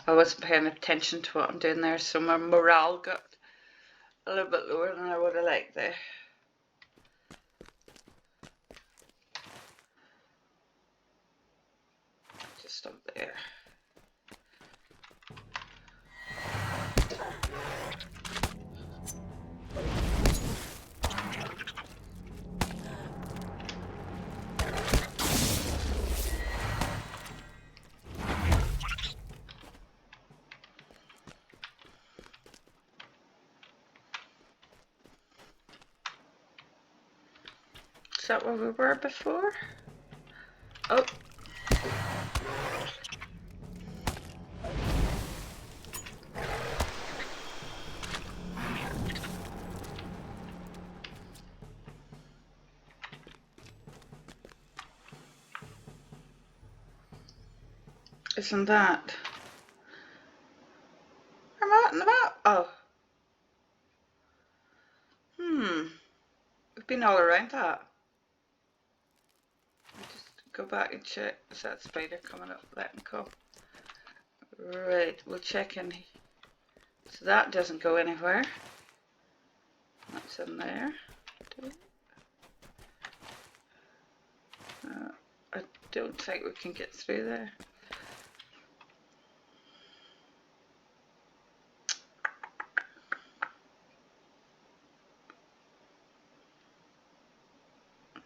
I wasn't paying attention to what I'm doing there, so my morale got a little bit lower than I would have liked there. Just up there. Is that where we were before? Oh. Isn't that? I'm out and about. Oh. We've been all around that. Just go back and check. Is that spider coming up? Let him come. Right, we'll check in. So that doesn't go anywhere. That's in there. I don't think we can get through there.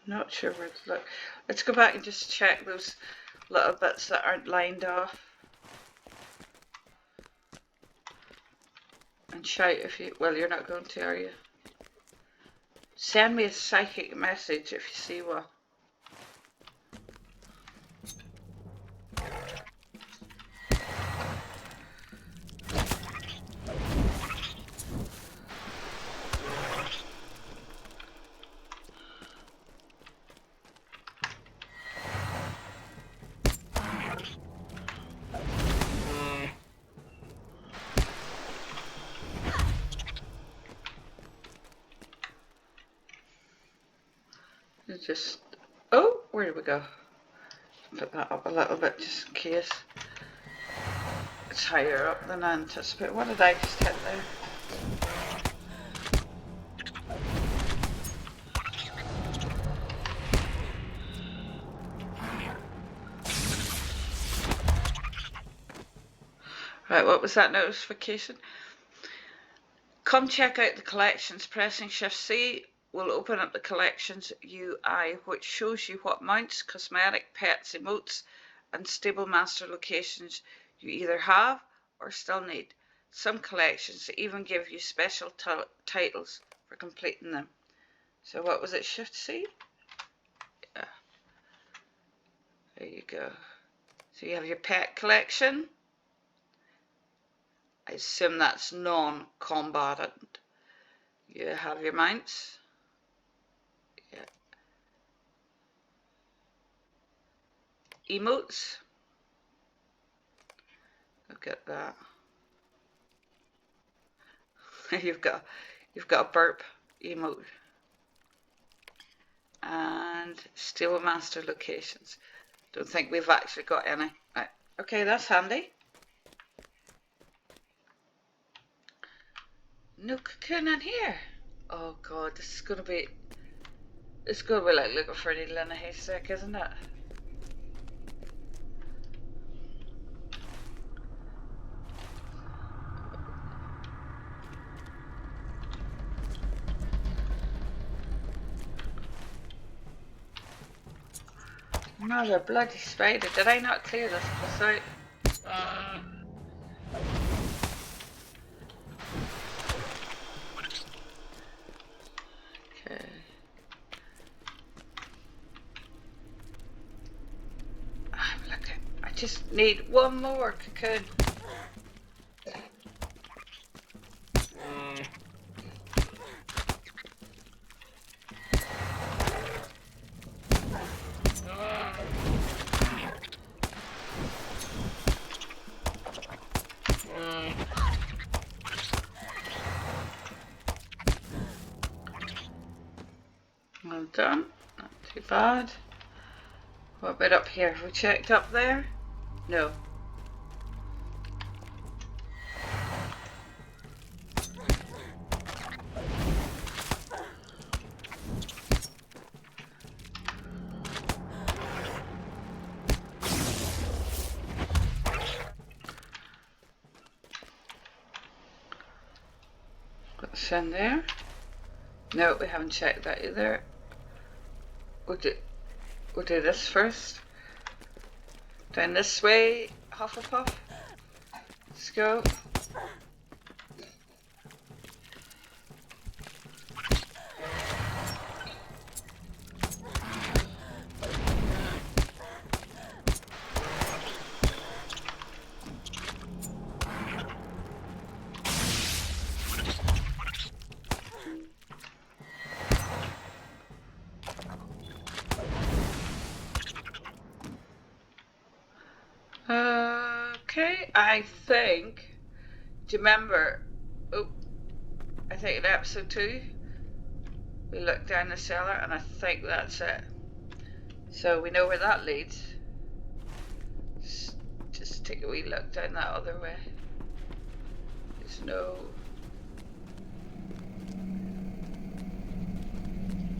Not sure where to look. Let's go back and just check those little bits that aren't lined off. And shout if you, well, you're not going to, are you? Send me a psychic message if you see one. Just, oh, where did we go? Put that up a little bit just in case. It's higher up than I anticipated. What did I just hit there? Right, what was that notification? Come check out the collections. Pressing Shift C will open up the collections UI, which shows you what mounts, cosmetic, pets, emotes, and stable master locations you either have or still need. Some collections even give you special titles for completing them. So what was it, Shift C? Yeah. There you go. So you have your pet collection. I assume that's non-combatant. You have your mounts. Yeah. Emotes. Look at that. you've got a burp emote. And stable master locations. Don't think we've actually got any. Right. Okay, that's handy. No cocoon in here. Oh god, this is gonna be. It's gonna be like looking for a needle in a haystack, isn't it? Another bloody spider. Did I not clear this place out? Okay. I'm looking. I just need one more cocoon. Well done. Not too bad. What about up here? Have we checked up there? No. What's in there? No, we haven't checked that either. We'll do this first. Down this way, Hufflepuff. Let's go. Okay, I think. Do you remember? Oh, I think in episode 2 we looked down the cellar, and I think that's it. So we know where that leads. Just take a wee look down that other way. There's no.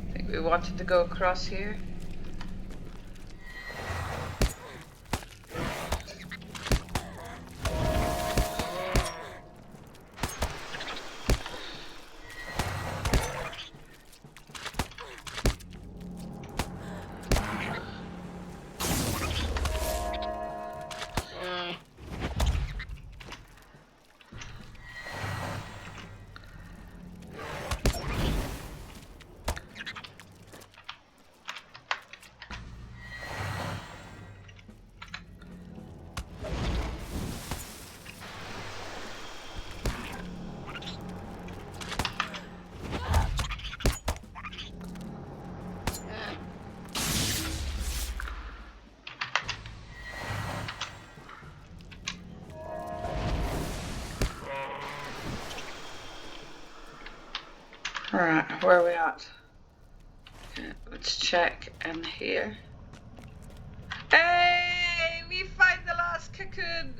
I think we wanted to go across here. Alright, where are we at? Okay, let's check in here. Hey! We find the last cocoon!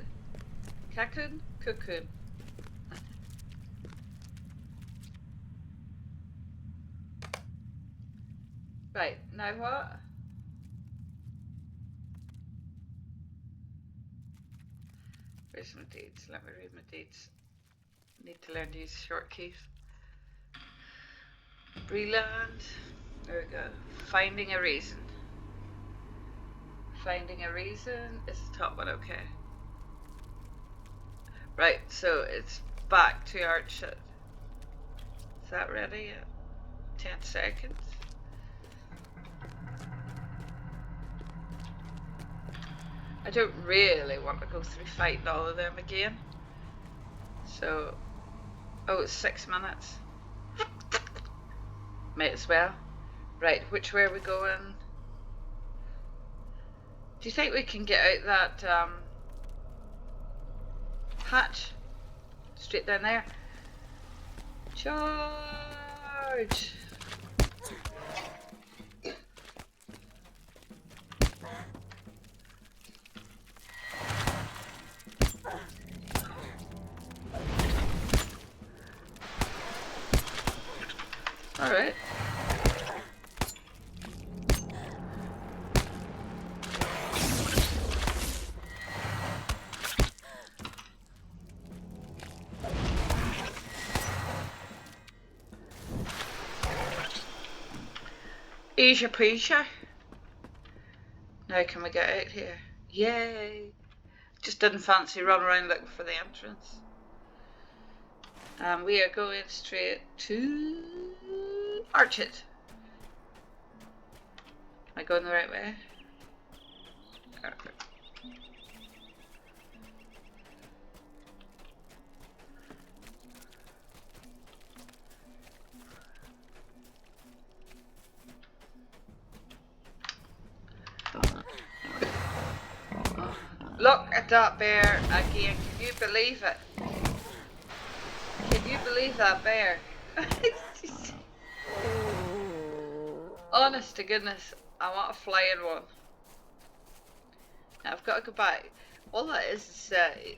Cocoon? Cocoon. Right, now what? Where's my deeds? Let me read my deeds. Need to learn to use short keys. Breland. There we go. Finding a reason. Finding a reason is the top one, okay. Right, so it's back to Archet. Is that ready? 10 seconds. I don't really want to go through fighting all of them again. So, oh, it's 6 minutes. Might as well. Right, which way are we going? Do you think we can get out that hatch? Straight down there. Charge! Alright. Easy peasy. Now can we get out here? Yay! Just didn't fancy running around looking for the entrance. We are going straight to Archet. Am I going the right way? Okay. Look at that bear again. Can you believe it? Can you believe that bear? Honest to goodness, I want a flying one. Now I've got to go back. All that is I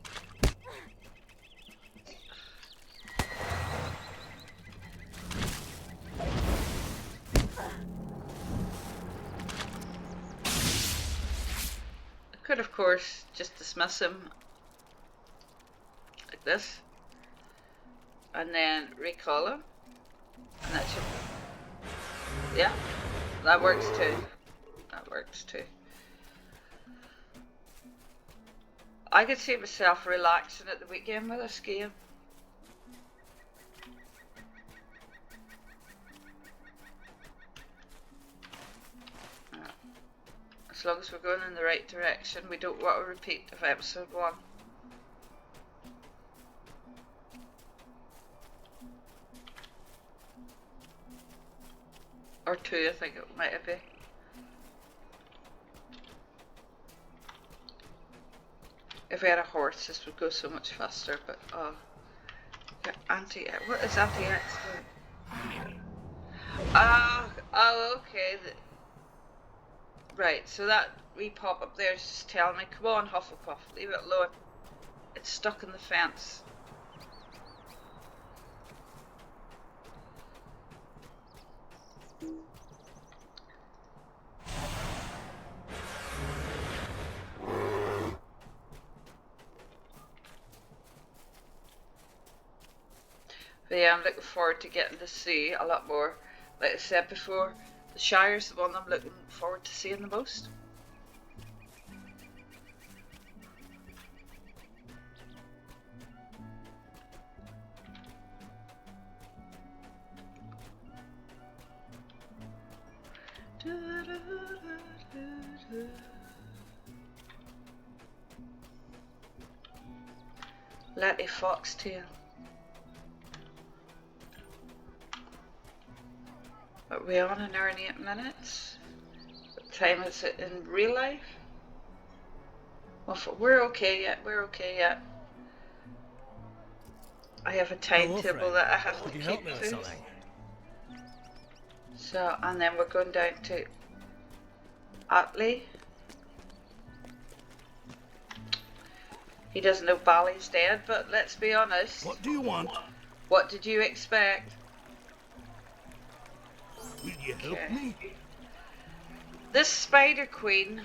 could, of course, just dismiss him like this, and then recall him, and that should, yeah, that works too. That works too. I could see myself relaxing at the weekend with this game. As long as we're going in the right direction, we don't want a repeat of episode 1. Or 2, I think it might have been. If we had a horse, this would go so much faster, but oh. What is anti-X doing? Oh, okay. Right, so that wee pop up there is just telling me, come on, Hufflepuff, leave it alone. It's stuck in the fence. But yeah, I'm looking forward to getting to see a lot more. Like I said before, the Shire's the one I'm looking forward to seeing the most. Let a foxtail. But we're on an hour and 8 minutes. What time is it in real life? Well, we're okay yet. We're okay yet. I have a timetable that I have to keep to. So, and then we're going down to Atlee. He doesn't know Bally's dead, but let's be honest. What do you want? What did you expect? Will you help me? This Spider Queen,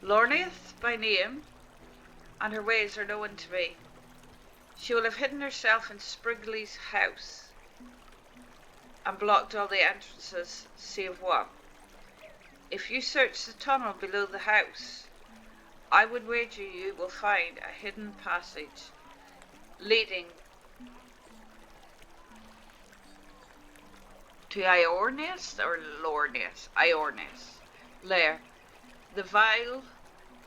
Loremaster by name, and her ways are known to me. She will have hidden herself in Spriggly's house and blocked all the entrances save one. If you search the tunnel below the house, I would wager you will find a hidden passage leading to Iornest or Lornest? Iornest lair. The vile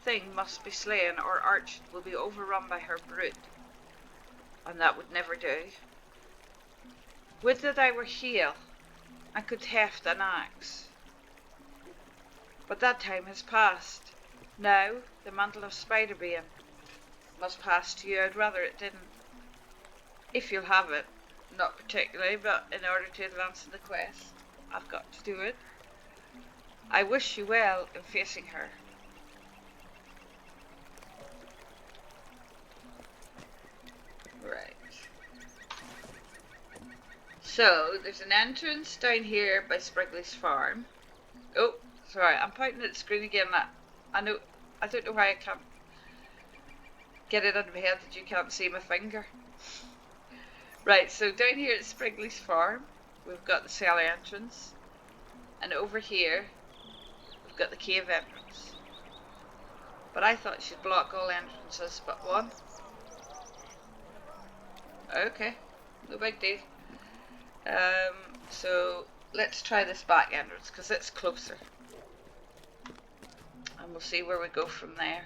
thing must be slain or Archet will be overrun by her brood, and that would never do. Would that I were here and could heft an axe. But that time has passed. Now the mantle of Spider-Bane must pass to you. I'd rather it didn't. If you'll have it. Not particularly, but in order to advance in the quest, I've got to do it. I wish you well in facing her. Right. So, there's an entrance down here by Spriggly's farm. Oh, sorry, I'm pointing at the screen again. I don't know why I can't get it out of my head that you can't see my finger. Right, so down here at Spriggly's farm, we've got the cellar entrance. And over here, got the cave entrance. But I thought she'd block all entrances but one. Okay, no big deal. So let's try this back entrance because it's closer. And we'll see where we go from there.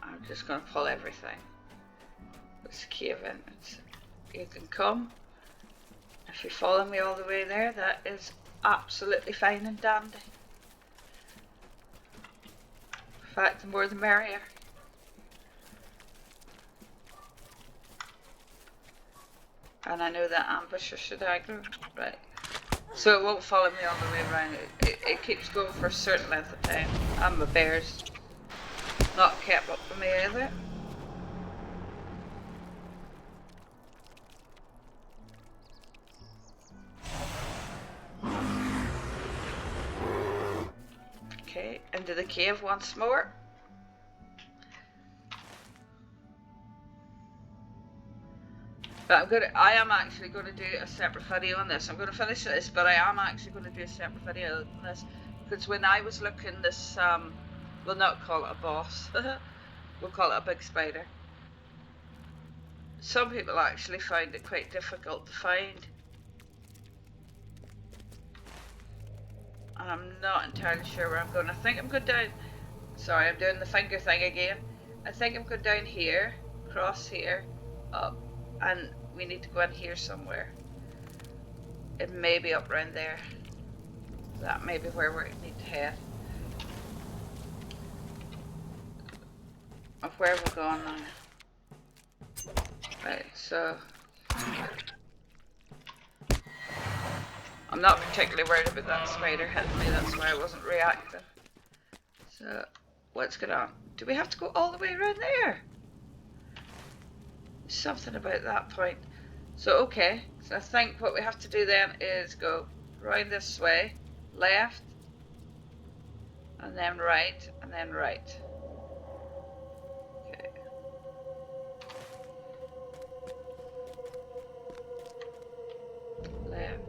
I'm just going to pull everything. It's a cave entrance. You can come. If you follow me all the way there, that is absolutely fine and dandy. In fact, the more the merrier. And I know that ambusher should aggro. Right. So it won't follow me all the way around. It keeps going for a certain length of time. And my bear's not kept up with me either. Okay, into the cave once more. But I am actually going to do a separate video on this. I'm going to finish this, but I am actually going to do a separate video on this. Because when I was looking this, we'll not call it a boss. We'll call it a big spider. Some people actually find it quite difficult to find. And I'm not entirely sure where I'm going. I think I'm going down. Sorry, I'm doing the finger thing again. I think I'm going down here, across here, up, and we need to go in here somewhere. It may be up around there. That may be where we need to head. Of where we're going now. Right, so I'm not particularly worried about that spider hitting me, that's why I wasn't reacting. So, what's going on? Do we have to go all the way around there? Something about that point. So, okay, so I think what we have to do then is go round this way, left, and then right, and then right. Okay. Left.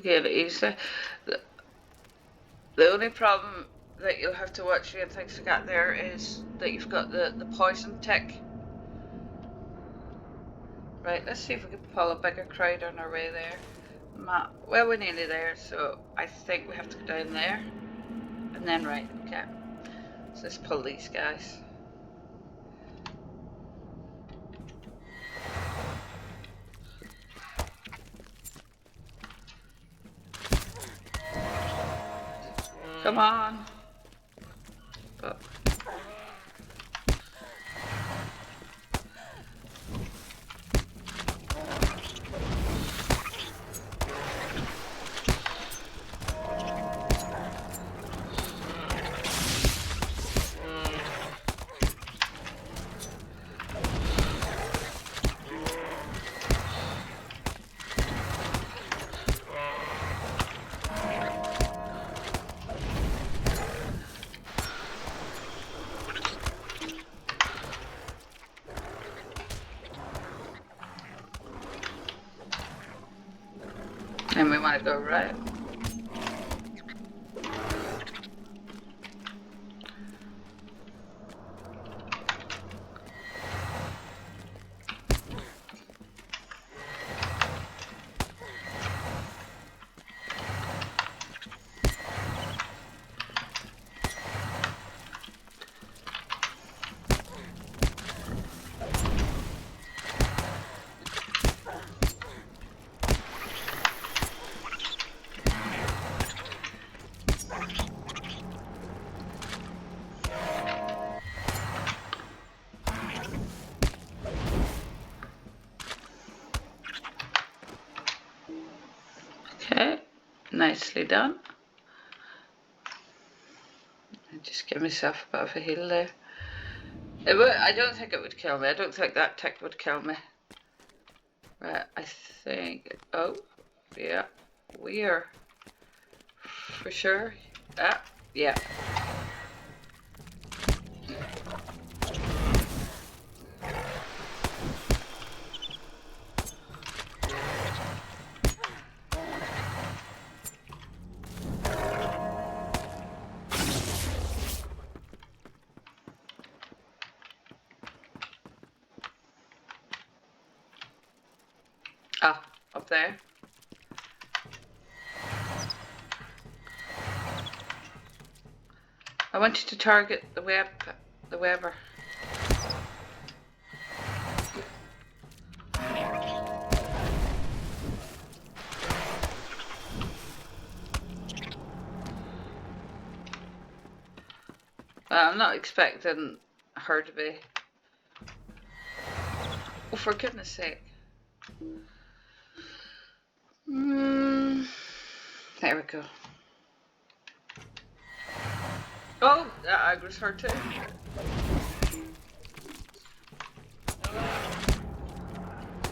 Get it easily. The only problem that you'll have to watch and things like that there is that you've got the poison tick. Right, let's see if we can pull a bigger crowd on our way there. Well, we're nearly there, so I think we have to go down there. And then right, okay. So let's pull these guys. Come on. Oh. And we want to go right. Okay, nicely done. I just give myself a bit of a heal there. I don't think it would kill me. I don't think that tick would kill me. Right, I think... Oh, yeah. We are... For sure. Ah, yeah. Ah, up there. I want you to target the webber. I'm not expecting her to be. Oh, for goodness sake. There we go. Oh, that aggro's her too.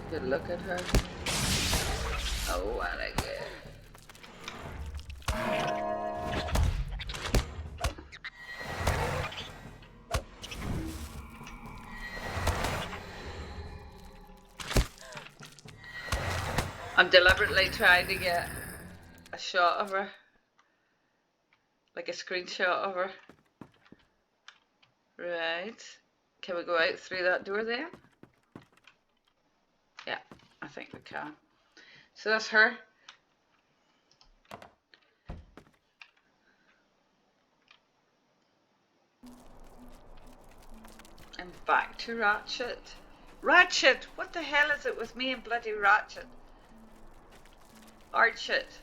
Good look at her. Oh, I like it. I'm deliberately trying to get a shot of her. Like a screenshot of her. Right. Can we go out through that door then? Yeah, I think we can. So that's her. And back to Ratchet. Ratchet! What the hell is it with me and bloody Ratchet? Archet.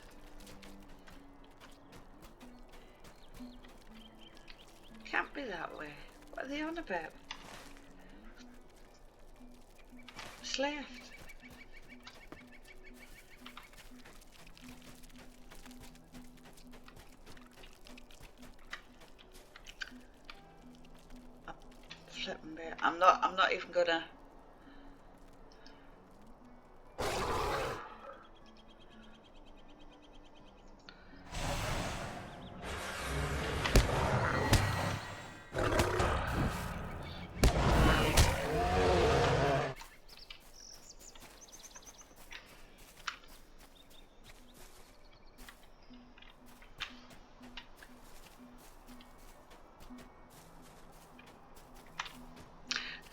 Can't be that way. What are they on about? What's left? Flipping bear. I'm not even gonna.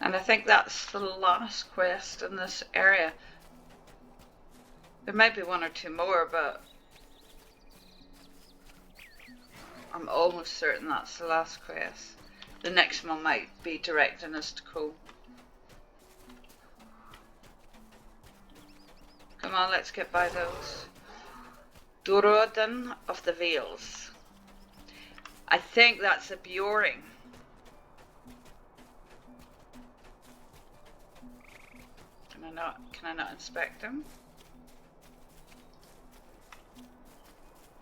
And I think that's the last quest in this area. There might be one or two more, but I'm almost certain that's the last quest. The next one might be directing us to Cole. Come on, let's get by those. Dorodin of the Vales. I think that's a Bjoring. Can I not inspect him?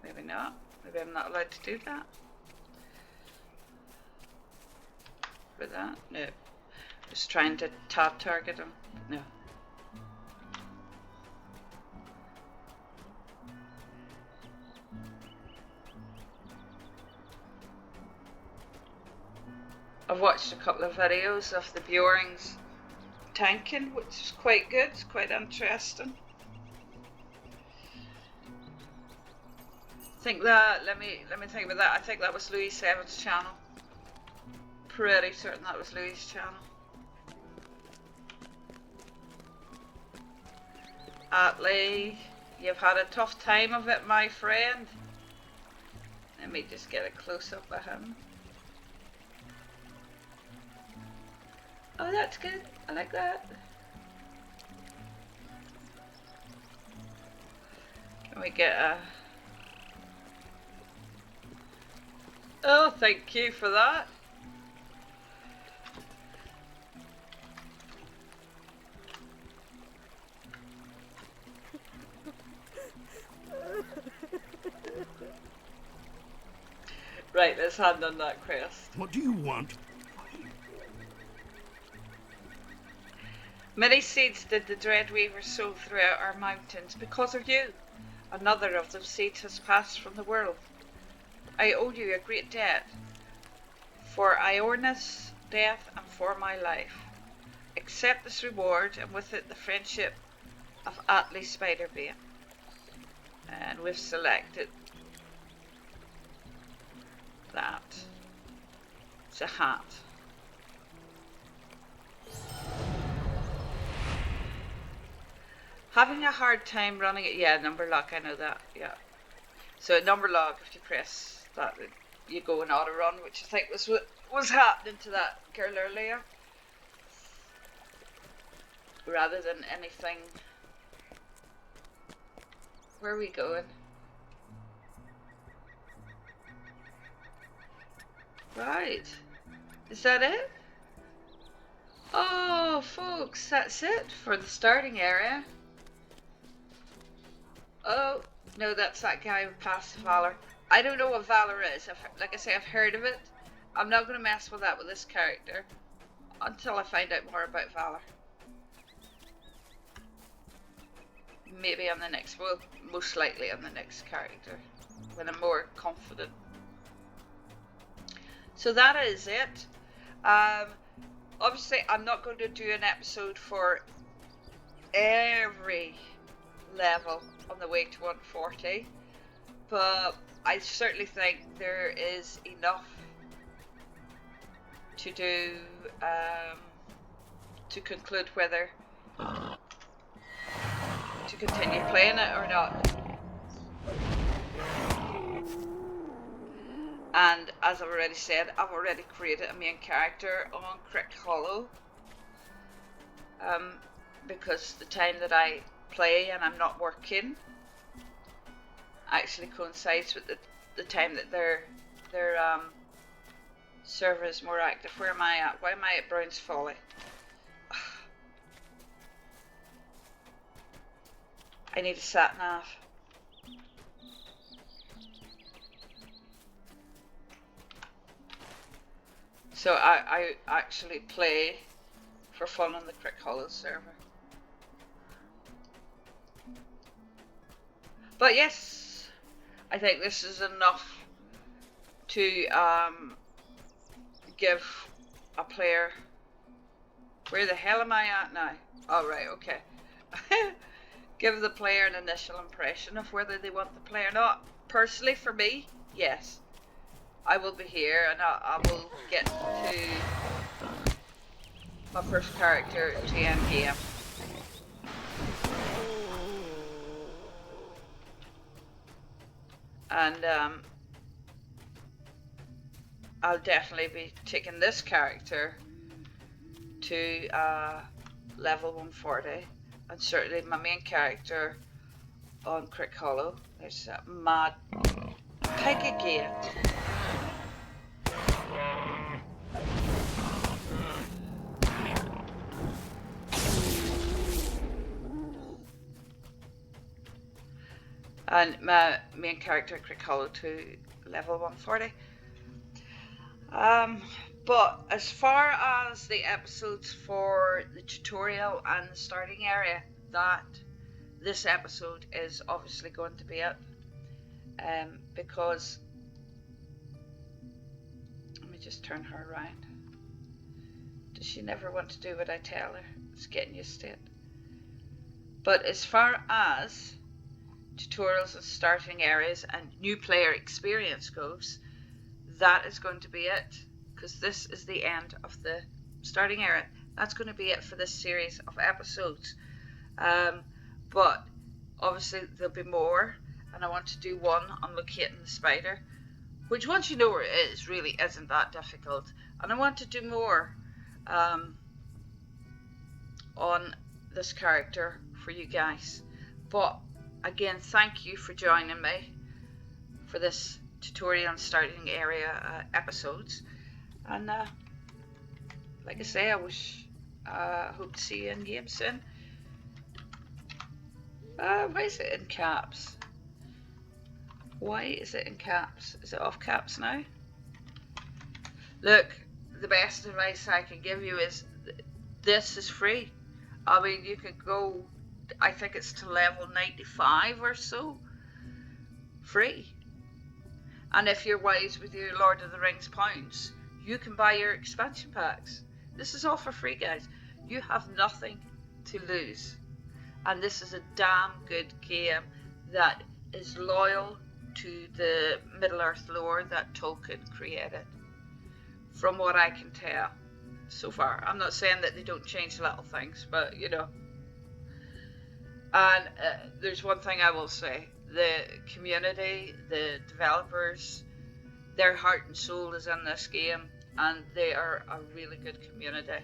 Maybe not. Maybe I'm not allowed to do that. For that? No. Just trying to top target him. No. I've watched a couple of videos of the Bjorings tanking, which is quite good. It's quite interesting. I think that, let me think about that. I think that was Louis 7's channel. Pretty certain that was Louis' channel. Atlee, you've had a tough time of it, my friend. Let me just get a close up of him. Oh, that's good. I like that. Can we get a... Oh, thank you for that. Right, let's hand on that crest. What do you want? Many seeds did the Dread Weaver sow throughout our mountains because of you. Another of those seeds has passed from the world. I owe you a great debt for Iorna's death and for my life. Accept this reward, and with it the friendship of Atli Spiderbane. And we've selected that. It's a hat. Having a hard time running it. Yeah, number lock, I know that. Yeah. So number lock, if you press that, you go in auto run, which I think was what was happening to that girl earlier. Rather than anything. Where are we going? Right. Is that it? Oh, folks, that's it for the starting area. Oh, no, that's that guy who passed Valor. I don't know what Valor is. Like I say, I've heard of it. I'm not going to mess with that with this character until I find out more about Valor. Maybe on the next, well, most likely on the next character, when I'm more confident. So that is it. Obviously, I'm not going to do an episode for every level on the way to 140, but I certainly think there is enough to do to conclude whether to continue playing it or not. And as I've already said, I've already created a main character on Crick Hollow, because the time that I play and I'm not working actually coincides with the time that their server is more active. Where am I at? Why am I at Brown's Folly? I need a sat nav. So I actually play for fun on the Crick Hollow server. But yes, I think this is enough to give a player. Where the hell am I at now? Oh, right, okay. Give the player an initial impression of whether they want to play or not. Personally, for me, yes. I will be here and I will get to my first character to end game. And I'll definitely be taking this character to level 140, and certainly my main character on Crick Hollow. There's that mad pig again. And my main character, Crick Hollow, to level 140. But as far as the episodes for the tutorial and the starting area, this episode is obviously going to be it. Because, let me just turn her around. Does she never want to do what I tell her? It's getting used to it. But as far as tutorials and starting areas and new player experience goes, that is going to be it, because this is the end of the starting area. That's going to be it for this series of episodes. But obviously there'll be more, and I want to do one on locating the spider, which once you know where it is, really isn't that difficult. And I want to do more on this character for you guys. But again, thank you for joining me for this tutorial and starting area episodes. And like I say, I hope to see you in game soon. Why is it in caps? Why is it in caps? Is it off caps now? Look, the best advice I can give you is this is free. I mean, you could go, I think it's to level 95 or so, free. And if you're wise with your Lord of the Rings points, you can buy your expansion packs. This is all for free, guys. You have nothing to lose. And this is a damn good game that is loyal to the Middle-earth lore that Tolkien created, from what I can tell so far. I'm not saying that they don't change little things, but you know. And there's one thing I will say. The community, the developers, their heart and soul is in this game, and they are a really good community.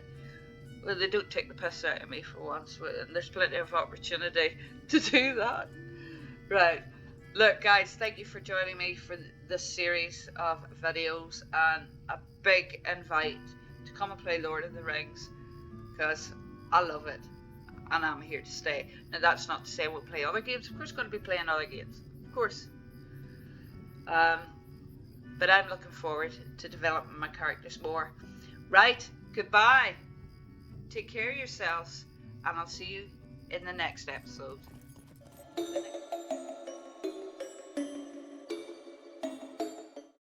Well, they don't take the piss out of me for once, and there's plenty of opportunity to do that. Right. Look, guys, thank you for joining me for this series of videos, and a big invite to come and play Lord of the Rings, because I love it, and I'm here to stay. Now, that's not to say we'll play other games. Of course, going to be playing other games, of course. But I'm looking forward to developing my characters more. Right, goodbye. Take care of yourselves, and I'll see you in the next episode.